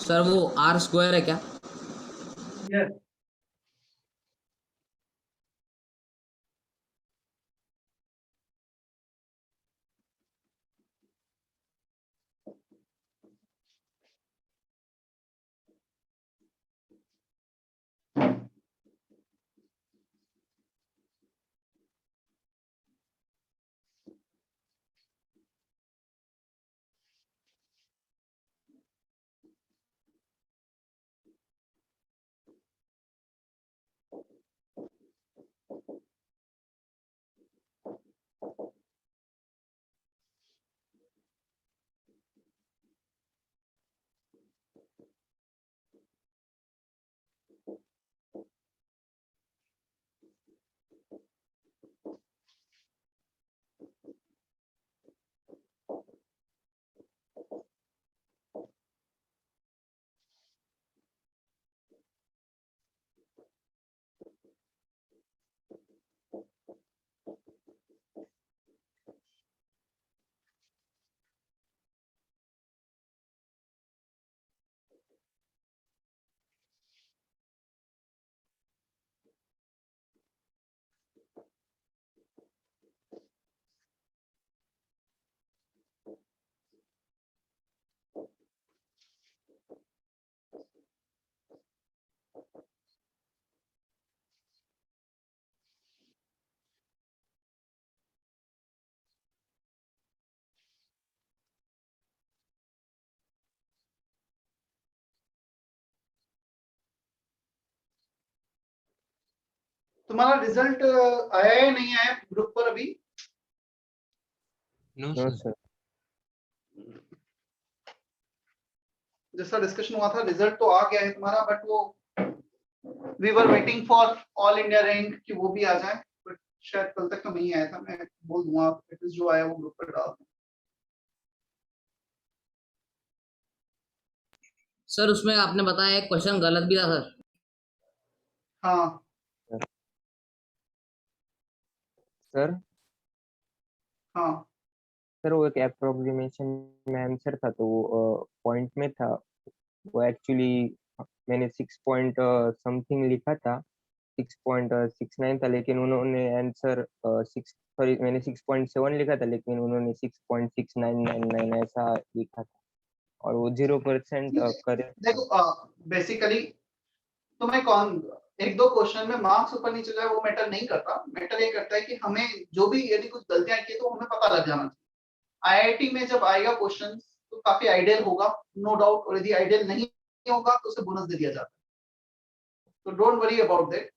सर वो आर स्क्वायर है क्या? यस, तुम्हारा रिजल्ट आया है नहीं आया ग्रुप पर अभी? No no sir. सर। जैसा डिस्कशन हुआ था रिजल्ट तो आ गया है तुम्हारा, बट वो we were waiting for all India rank कि वो भी आ जाए, बट शायद कल तक तो नहीं आया था। मैं बोल दूंगा जो आया वो ग्रुप पर डाल दूं। सर उसमें आपने बताया एक क्वेश्चन गलत भी था सर। हाँ सर हाँ सर वो एक अप्रोक्सीमेशन में आंसर था, तो वो पॉइंट में था। वो एक्चुअली मैंने 6 पॉइंट समथिंग लिखा था, 6.69 था, लेकिन उन्होंने आंसर 6 सॉरी मैंने 6.7 लिखा था, लेकिन उन्होंने 6.6999 ऐसा लिखा था, और वो 0% करेक्ट था। देखो बेसिकली तुम्हें कौन एक दो क्वेश्चन में मार्क्स ऊपर नीचे जाए वो मैटर नहीं करता। मैटर ये करता है कि हमें जो भी यदि कुछ गलतियां की तो हमें पता लग जाना चाहिए। आईआईटी में जब आएगा क्वेश्चन तो काफी आइडियल होगा, नो डाउट, और यदि आइडियल नहीं होगा तो उसे बोनस दे दिया जाता है। तो डोंट वरी अबाउट दैट।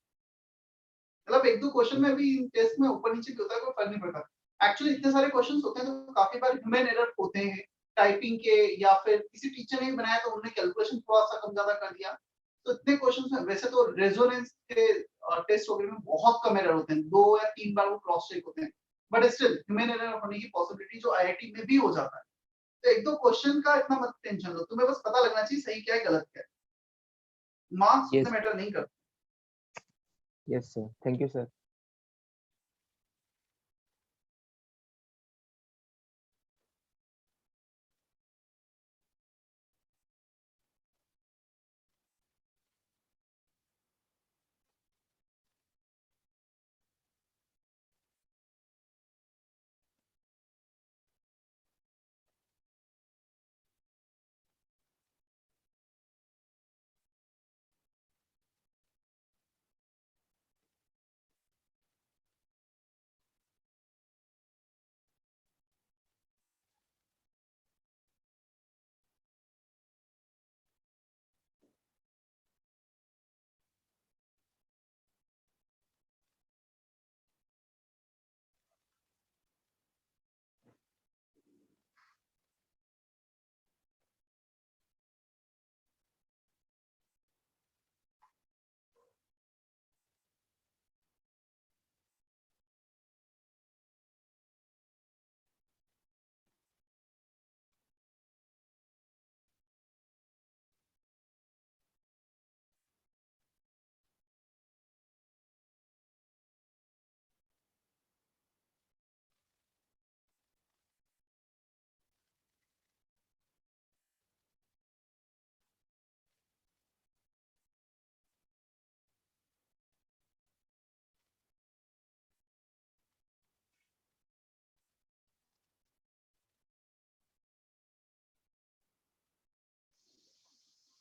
मतलब एक दो क्वेश्चन में भी टेस्ट में ऊपर नीचे होता है, कोई फर्क नहीं पड़ता। एक्चुअली इतने सारे क्वेश्चंस होते हैं तो काफी बार ह्यूमन एरर होते हैं टाइपिंग के, या फिर किसी टीचर ने बनाया तो उन्होंने कैलकुलेशन थोड़ा सा कम ज्यादा कर दिया। तो इतने क्वेश्चंस में वैसे तो रेजोनेंस के टेस्ट वगैरह में बहुत कम एरर होते हैं, 2 या 3 बार वो क्रॉस चेक होते हैं, बट स्टिल ह्यूमन एरर होने की पॉसिबिलिटी जो आईआईटी में भी हो जाता है। तो एक दो क्वेश्चन का इतना मत टेंशन लो, तुम्हें बस पता लगना चाहिए सही क्या है गलत क्या है। मार्क्स यस उतने मैटर नहीं करते। Yes sir, thank you sir.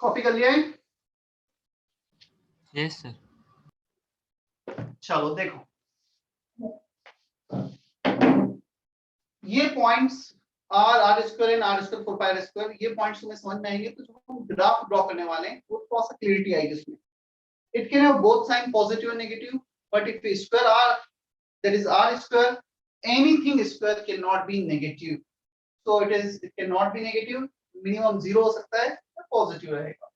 Copy कर लिया है? Yes sir. चलो देखो, ये points R square and R square 4 pi square, ये पॉइंट्स तुम्हें समझ में आएंगे तो जो हम ग्राफ ड्रॉ करने वाले हैं वो थोड़ा सा क्लियरिटी आएगी उसमें। It can have both sign positive and negative, but if we square R, that is R square, anything square can not be negative. So it can not be negative, minimum 0 हो सकता है या पॉजिटिव रहेगा।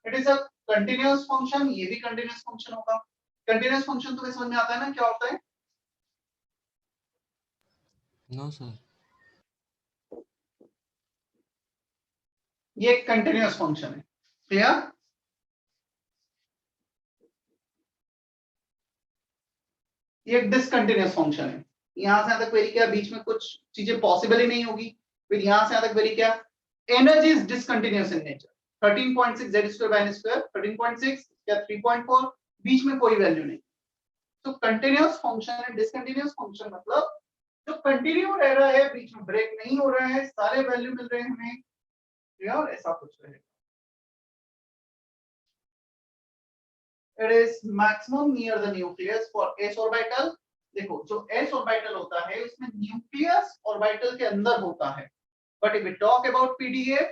It is a continuous function, ये भी कंटीन्यूअस फंक्शन होगा। कंटीन्यूअस फंक्शन तुम्हें समझ में आता है ना क्या होता है? No sir. ये एक कंटीन्यूअस फंक्शन है, क्लियर? ये एक डिसकंटिन्यूअस फंक्शन है। यहां से यहां तक वेरी क्या, बीच में कुछ चीजें पॉसिबल ही नहीं होगी। फिर यहां से यहां तक वेरी क्या, energy is discontinuous in nature. 13.6 z square by n square 13.6 या 3.4, बीच में कोई वैल्यू नहीं। तो कंटीन्यूअस फंक्शन है। डिसकंटिन्यूअस फंक्शन मतलब जो कंटिन्यू रह रहा है, बीच में ब्रेक नहीं हो रहा है, सारे वैल्यू मिल रहे हैं हमें, या ऐसा कुछ रहेगा। It is maximum near the nucleus for s orbital। देखो जो s orbital होता है उसमें न्यूक्लियस ऑर्बिटल के अंदर होता है, but if we talk about pdf,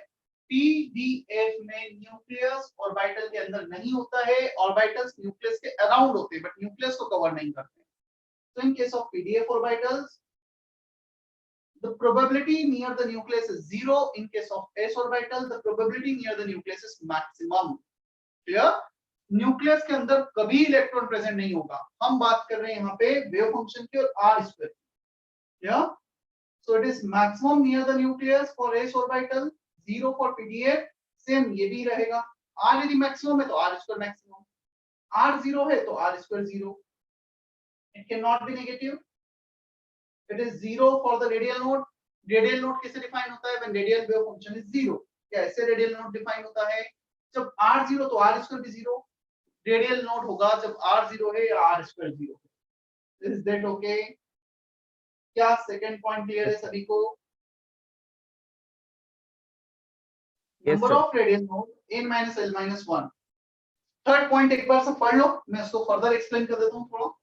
PDF में न्यूक्लियस ऑर्बिटल के अंदर नहीं होता है, ऑर्बिटल्स न्यूक्लियस के अराउंड होते हैं बट न्यूक्लियस को कवर नहीं करते। So in case of PDF orbitals, the probability near the nucleus is 0. In case of s orbital, the probability near the nucleus is maximum. Clear? Nucleus के अंदर कभी इलेक्ट्रॉन प्रेजेंट नहीं होगा। हम बात कर रहे हैं यहाँ पे वेव फंक्शन की और R square. Clear? So it is maximum near the nucleus for s orbital, 0 for PDF. Same ये भी रहेगा। r यदि मैक्सिमम है तो r स्क्वायर मैक्सिमम, r 0 है तो r square 0। It cannot be negative. It is 0 for the radial node. Radial node कैसे डिफाइन होता है? When radial wave function is 0. क्या ऐसे radial node डिफाइन होता है? जब r 0 तो r स्क्वायर भी 0। रेडियल नोड होगा जब r 0 है या r स्क्वायर 0 है। Is that okay? क्या सेकंड पॉइंट क्लियर है सभी को? Yes, number sir. Of radial node n - l - 1। Third point एक बार से पढ़ लो, मैं इसको फर्दर एक्सप्लेन कर देता हूँ थोड़ा।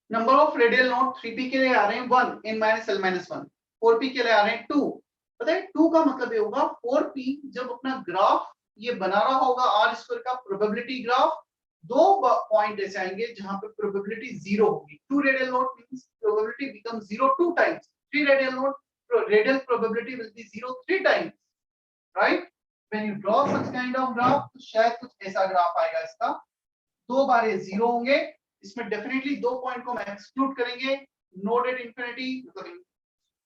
Number of radial node 3p के लिए आ रहे हैं 1 n - l - 1, 4p के लिए आ रहे हैं 2। पता है 2 का मतलब ये होगा 4p जब अपना ग्राफ ये बना रहा होगा आर स्क्वायर का प्रोबेबिलिटी ग्राफ, दो पॉइंट ऐसे आएंगे जहां पे प्रोबेबिलिटी 0 होगी। 2 radial node means probability become 0 2 times. 3 radial node radial probability will be 0 3 times, right? When you draw such kind of graph तो शायद कुछ ऐसा ग्राफ आएगा इसका। दो बार ये 0 होंगे, इसमें डेफिनेटली दो पॉइंट को हम एक्सक्लूड करेंगे, नोड एट इंफिनिटी मतलब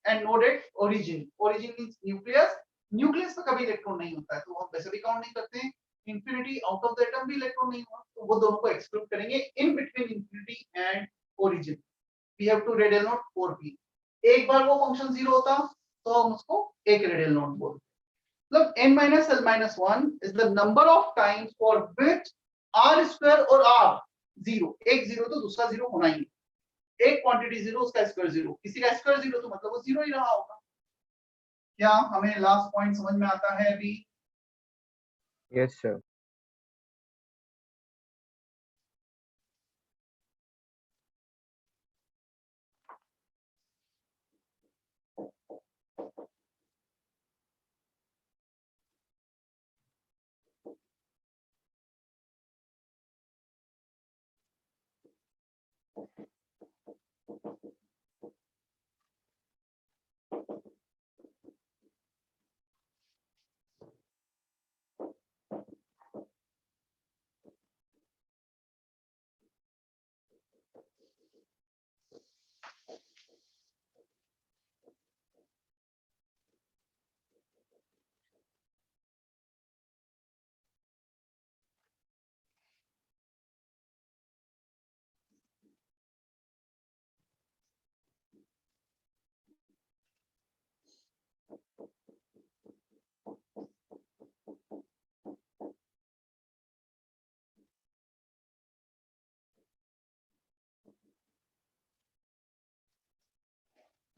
and node at origin. Origin means nucleus, nucleus में कभी इलेक्ट्रॉन नहीं होता है तो हम वैसे भी काउंट नहीं करते हैं। Infinity out of the atom भी इलेक्ट्रॉन नहीं हुआ तो वो दोनों को एक्सक्लूड करेंगे। In between infinity and origin we have two radial node 4p। एक बार वो फंक्शन 0 होता तो हम उसको एक रेडियल नोड बोलते हैं। मतलब n - l - 1 is the number of times for which r square और r 0, एक 0 तो दूसरा 0 होना ही है। एक क्वांटिटी 0 उसका स्क्वायर 0, किसी का स्क्वायर 0 तो मतलब वो 0 ही रहा होगा। क्या हमें लास्ट पॉइंट समझ में आता है अभी? Yes, sir.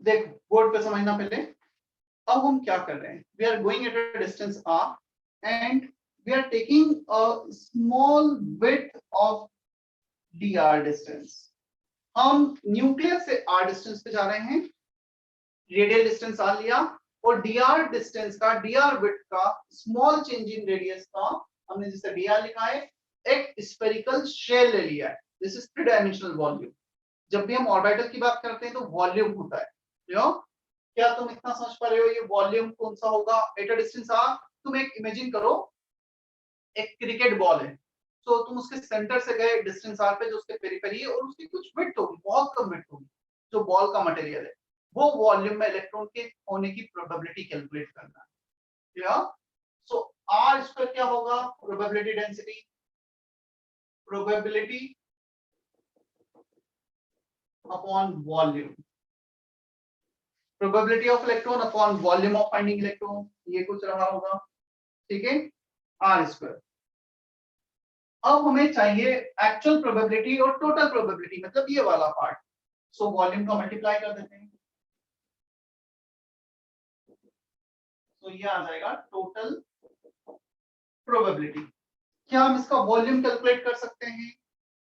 देख बोर्ड पे समझना पहले। अब हम क्या कर रहे हैं? We are going at a distance r and we are taking a small bit of dr distance. हम न्यूक्लियस से r डिस्टेंस पे जा रहे हैं, रेडियल डिस्टेंस r लिया और dr डिस्टेंस का dr बिट का स्मॉल चेंज इन रेडियस का हमने जैसे dr लिखा है एक स्फेरिकल शेल ले लिया है। This is 3 dimensional volume. जब भी हम ऑर्बिटल की बात करते हैं तो वॉल्यूम होता है। क्या तुम इतना समझ पा रहे हो ये वॉल्यूम कौन सा होगा? एट अ डिस्टेंस r तुम एक इमेजिन करो एक क्रिकेट बॉल है, तो तुम उसके सेंटर से गए डिस्टेंस r पे जो उसके पेरिफेरी है और उसकी कुछ विड्थ होगी, बहुत कम विड्थ होगी जो बॉल का मटेरियल है, वो वॉल्यूम में इलेक्ट्रॉन के होने की प्रोबेबिलिटी कैलकुलेट करना है। सो r स्क्वायर क्या होगा? Probability density, probability upon volume, probability of electron upon volume of finding electron, ये कुछ रहा होगा, ठीक है, आर स्क्वायर। अब हमें चाहिए एक्चुअल प्रोबेबिलिटी और टोटल प्रोबेबिलिटी, मतलब ये वाला पार्ट। सो वॉल्यूम का मल्टीप्लाई कर देते हैं, तो ये आ जाएगा टोटल प्रोबेबिलिटी। क्या हम इसका वॉल्यूम कैलकुलेट कर सकते हैं?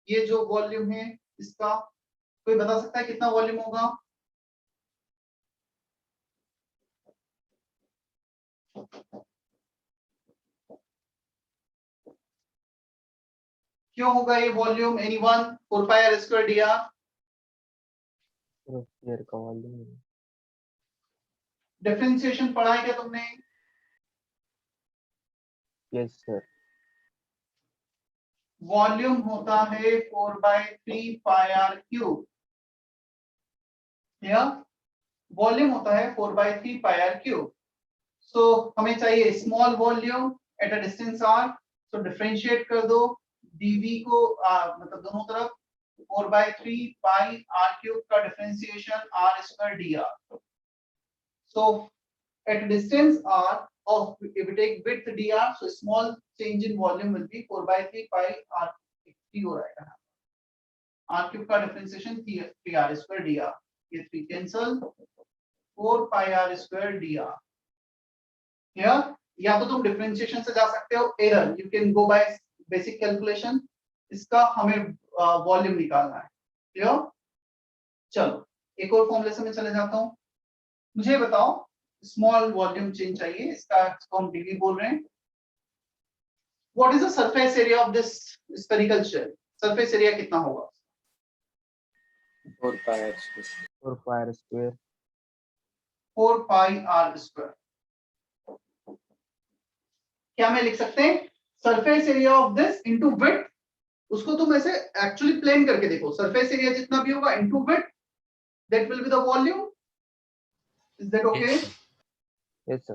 ये जो वॉल्यूम है इसका कोई बता सकता है कितना वॉल्यूम होगा? क्यों होगा ये volume? Anyone? 4 pi are square D R. Sir sphere का वॉल्यूम डिफरेंशिएशन पढ़ा है क्या तुमने? यस सर वॉल्यूम होता है 4/3 पाई आर क्यूब। या वॉल्यूम होता है 4/3 पाई आर क्यूब। सो हमें चाहिए small volume at a distance R. So differentiate कर दो dv को मतलब दोनों तरफ 4/3 पाई आर क्यूब का differentiation R square D R. So at a distance r of, if we take width dr, so small change in volume will be 4/3 pi r 3 हो रहेगा। r क्यूब का डिफरेंशिएशन 3r स्क्वायर dr, ये 3 cancel, 4 pi r square dr। या तो तुम डिफरेंशिएशन से जा सकते हो, or you can go by basic calculation. इसका हमें वॉल्यूम निकालना है। क्लियर? चलो एक और फॉर्मूले से मैं चले जाता हूं। मुझे बताओ स्मॉल वॉल्यूम चेंज चाहिए, इसका हम dv बोल रहे हैं। What is the surface area of this spherical shell? Surface area कितना होगा? 4 pi are square 4 pi are square. क्या मैं लिख सकते हैं surface area of this into width? उसको तुम ऐसे एक्चुअली प्लेन करके देखो, सरफेस एरिया जितना भी होगा into width, that will be the volume. Is that okay? Yes sir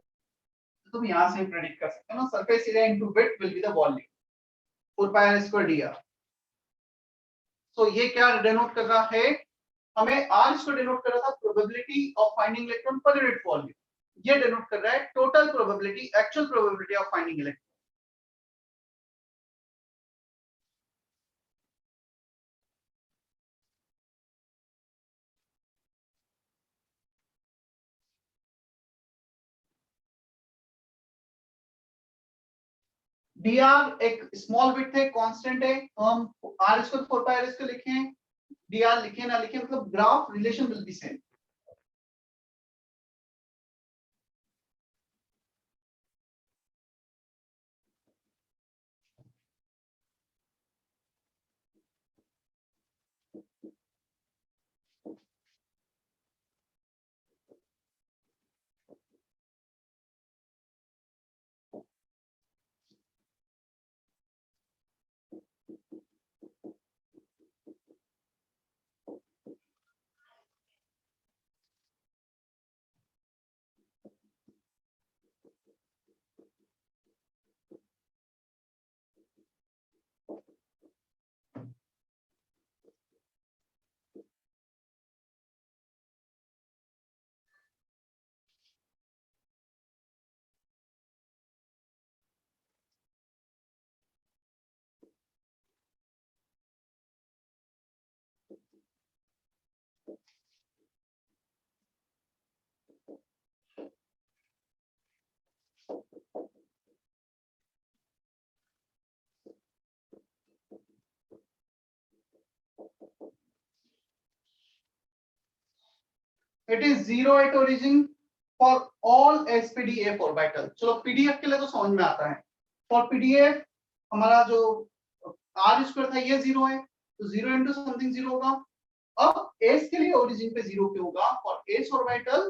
तुम यहां से प्रेडिक्ट कर सकते हो ना, surface area into width will be the volume 4 pi are square dr। सो ये क्या डिनोट कर रहा है? हमें r इसको डिनोट कर रहा था probability of finding electron per unit volume, ये डिनोट कर रहा है total probability, actual probability of finding electron. dr एक स्मॉल बिट है, कांस्टेंट है, तो हम r इसको 4 पाई r इसको लिखें, dr लिखे ना लिखे मतलब graph relation will be same. It is 0 at origin for all SPDF orbital। चलो PDF के लिए तो समझ में आता है। For PDF हमारा जो r स्क्वायर था ये 0 है, तो 0 into something 0 होगा। अब S के लिए origin पे 0 क्यों होगा? For S orbital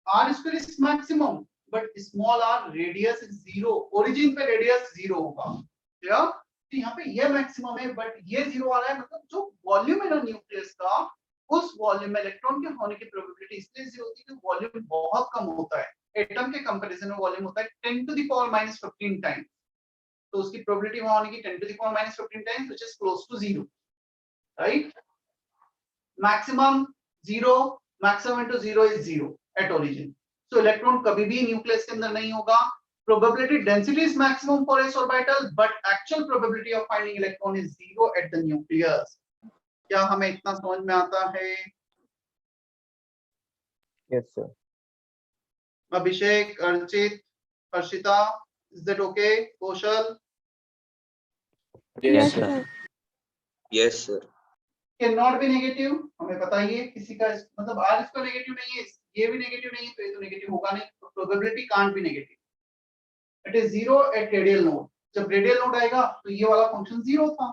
r square is maximum, but small r radius is 0, origin पे radius 0 होगा। क्या? तो यहाँ पे ये मैक्सिमम है बट ये 0 आ रहा है, मतलब जो वॉल्यूम है ना न्यूक्लियस का, उस वॉल्यूम में इलेक्ट्रॉन के होने की प्रोबेबिलिटी इसलिए 0 होती है कि वॉल्यूम बहुत कम होता है। एटम के कंपैरिजन में वॉल्यूम होता है 10 to the power minus 15 times, तो उसकी प्रोबेबिलिटी वहां होने की 10 to the power minus 15 times, which is close to 0, right? Maximum 0, maximum into 0 is 0 at origin, so electron कभी भी न्यूक्लियस के अंदर नहीं होगा। Probability density is maximum for s orbital, but actual probability of finding electron is 0 at the nucleus। क्या हमें इतना समझ में आता है? Yes sir Abhishek, Archit, Harshita, is that okay? Kaushal, Yes, sir. sir. Yes, sir. Can not be negative, हमें बताइए किसी का मतलब आर इसका नेगेटिव नहीं है, ये भी नेगेटिव नहीं है, तो ये तो नेगेटिव होगा नहीं, तो probability can't be negative. It is 0 at radial node. जब रेडियल नोड आएगा तो ये वाला फंक्शन 0 था,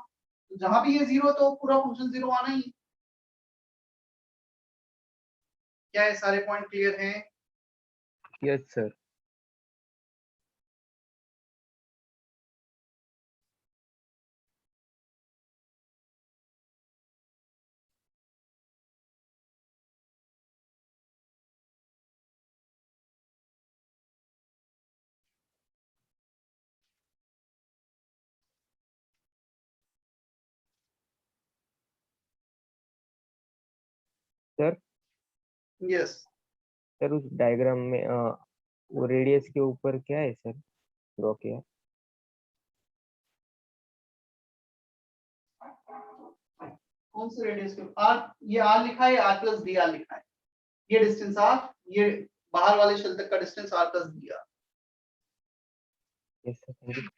तो जहां भी ये 0 तो पूरा फंक्शन 0 आना ही। क्या ये सारे पॉइंट क्लियर हैं? Yes, sir. Sir yes, sir उस डायग्राम में वो रेडियस के ऊपर क्या है सर ड्रॉ किया? कौन से रेडियस के आर? ये आर लिखा है, आर प्लस डी आर लिखा है। ये डिस्टेंस आर, ये बाहर वाले शेल तक का distance R plus D R. Yes sir, thank you.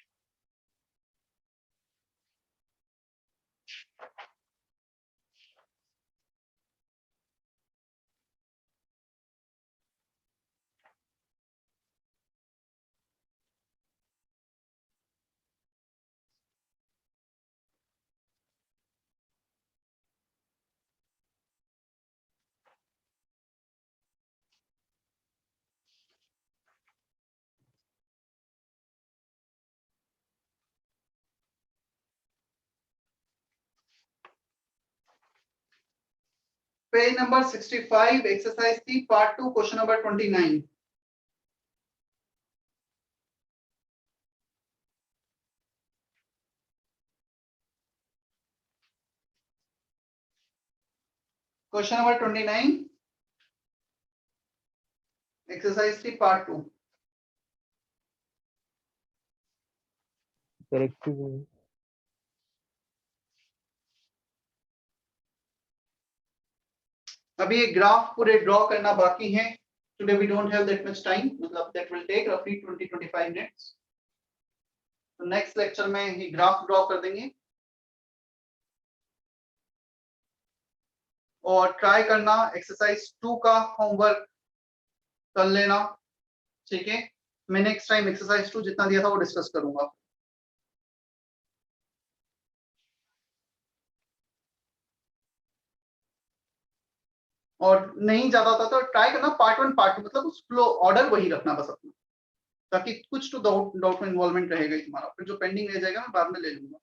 Page number 65, exercise 3 part 2, question number 29। Question number 29, exercise 3 part 2। Sir excuse me. अभी ये ग्राफ पूरे ड्रॉ करना बाकी है। Today we don't have that much time, मतलब दैट विल टेक रफली 20-25 मिनट्स। तो नेक्स्ट लेक्चर में ये ग्राफ ड्रॉ कर देंगे और ट्राई करना एक्सरसाइज 2 का होमवर्क कर लेना, ठीक है? मैं नेक्स्ट टाइम एक्सरसाइज 2 जितना दिया था वो डिस्कस करूंगा। और नहीं ज्यादा होता तो ट्राई करना पार्ट 1 पार्ट 2, मतलब उस फ्लो ऑर्डर वही रखना बस अपना, ताकि कुछ तो डाउट में इन्वॉल्वमेंट रहेगा ही तुम्हारा, फिर जो पेंडिंग रह जाएगा मैं बाद में ले लूंगा।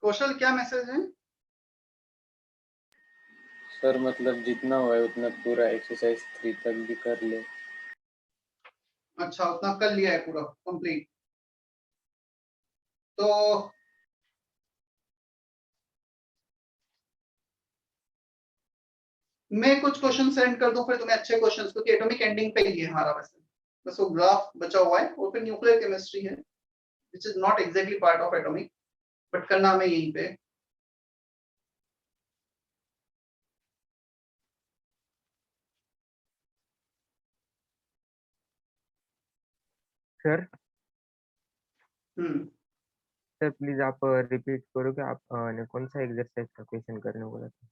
कौशल, क्या मैसेज है? सर मतलब जितना हुआ है उतना पूरा एक्सरसाइज 3 तक भी कर ले। अच्छा, उतना कर लिया है पूरा कंप्लीट। तो मैं कुछ क्वेश्चन सेंड कर दूं फिर तुम्हें, अच्छे क्वेश्चंस, क्योंकि एटॉमिक एंडिंग पे ही है हमारा वैसे, बस वो ग्राफ बचा हुआ है और फिर न्यूक्लियर केमिस्ट्री है which is not exactly part of atomic, but करना हमें यहीं पे। सर हम्म, सर प्लीज आप रिपीट करोगे, आप ने कौन सा एक्सरसाइज का क्वेश्चन करने बोला था?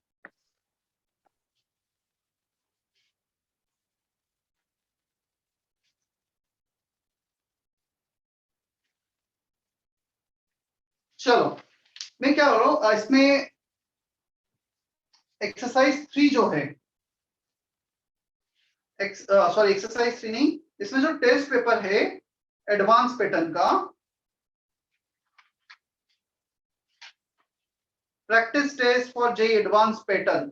चलो मैं क्या कर रहा हूँ इसमें, एक्सरसाइज 3 जो है, सॉरी एक्सरसाइज 3 नहीं, इसमें जो टेस्ट पेपर है एडवांस पैटर्न का, practice test for JEE advance pattern,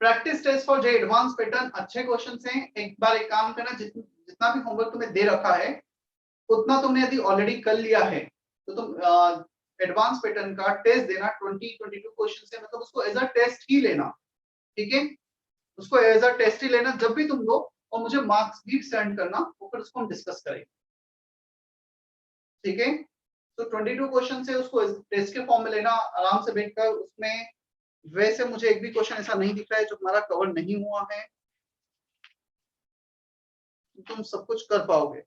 practice test for JEE advance pattern अच्छे क्वेश्चंस हैं। एक बार एक काम करना, जितना भी होमवर्क तुम्हें दे रखा है उतना तुमने यदि ऑलरेडी कर लिया है तो तुम एडवांस पैटर्न का टेस्ट देना 20-22 क्वेश्चन से, मतलब उसको एज अ टेस्ट ही लेना, ठीक है, उसको एज अ टेस्ट ही लेना जब भी तुम दो, और मुझे मार्क्स भी सेंड करना, और फिर उसको हम डिस्कस करेंगे, ठीक है। तो 22 क्वेश्चन से उसको टेस्ट के फॉर्म में लेना, आराम से बैठकर उसमें, वैसे मुझे एक भी क्वेश्चन ऐसा नहीं दिख रहा है जो हमारा कवर नहीं हुआ है, तुम सब कुछ कर पाओगे,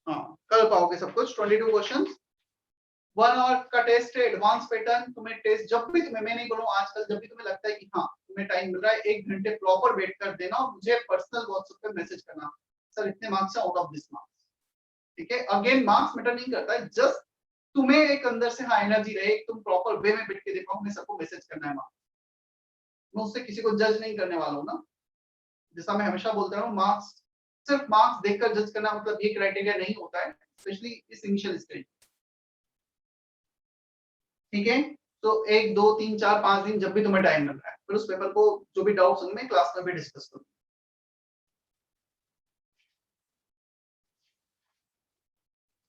हाँ कर पाओगे सब कुछ। 22 क्वेश्चन, 1 आवर का टेस्ट है, एडवांस पैटर्न। तुम्हें टेस्ट जब भी तुम्हें, मैं नहीं बोलूँ आजकल, जब भी तुम्हें लगता है कि हाँ तुम्हें टाइम मिल रहा है, 1 घंटे प्रॉपर बैठ कर देना, और मुझे पर्सनल व्हाट्सएप पे मैसेज करना, सर इतने मार्क्स है आउट ऑफ दिस मार्क्स, ठीक है। अगेन मार्क्स मैटर नहीं करता है, जस्ट तुम्हें एक अंदर से हाँ एनर्जी रहे, तुम प्रॉपर वे में बैठ के दे पाओ, मैं सबको मैसेज करना है मार्क्स, मैं उससे किसी को जज नहीं करने वाला हूँ ना, जैसा मैं हमेशा बोलता हूँ, मार्क्स सिर्फ मार्क्स देखकर जज करना मतलब ये क्राइटेरिया नहीं होता है, स्पेशली इस इनिशियल स्टेज, ठीक है। तो 1 2 3 4 5 दिन जब भी तुम्हें टाइम मिल रहा है, फिर उस पेपर को जो भी डाउट्स होंगे मैं क्लास में भी डिस्कस करूंगा।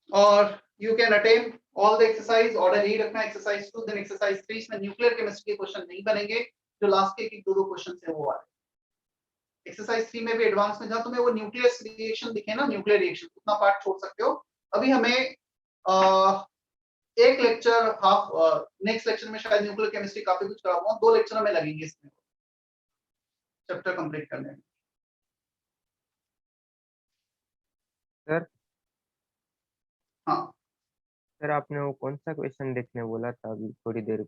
और you can attempt all the exercise, order यही रखना, एक्सरसाइज 2 देन एक्सरसाइज 3 में न्यूक्लियर केमिस्ट्री के क्वेश्चन नहीं बनेंगे, जो लास्ट के 2 क्वेश्चन है वो आ रहे। एक्सरसाइज 3 में भी एडवांस में जहां तुम्हें वो न्यूक्लियस रिएक्शन दिखे ना, न्यूक्लियर रिएक्शन, उतना पार्ट छोड़ सकते हो। अभी हमें एक लेक्चर हाफ, नेक्स्ट लेक्चर में शायद न्यूक्लियर केमिस्ट्री काफी कुछ कराऊंगा, 2 लेक्चर हमें लगेंगे इसमें चैप्टर कंप्लीट करने में। सर हाँ सर आपने वो कौन सा क्वेश्चन देखने बोला था अभी थोड़ी देर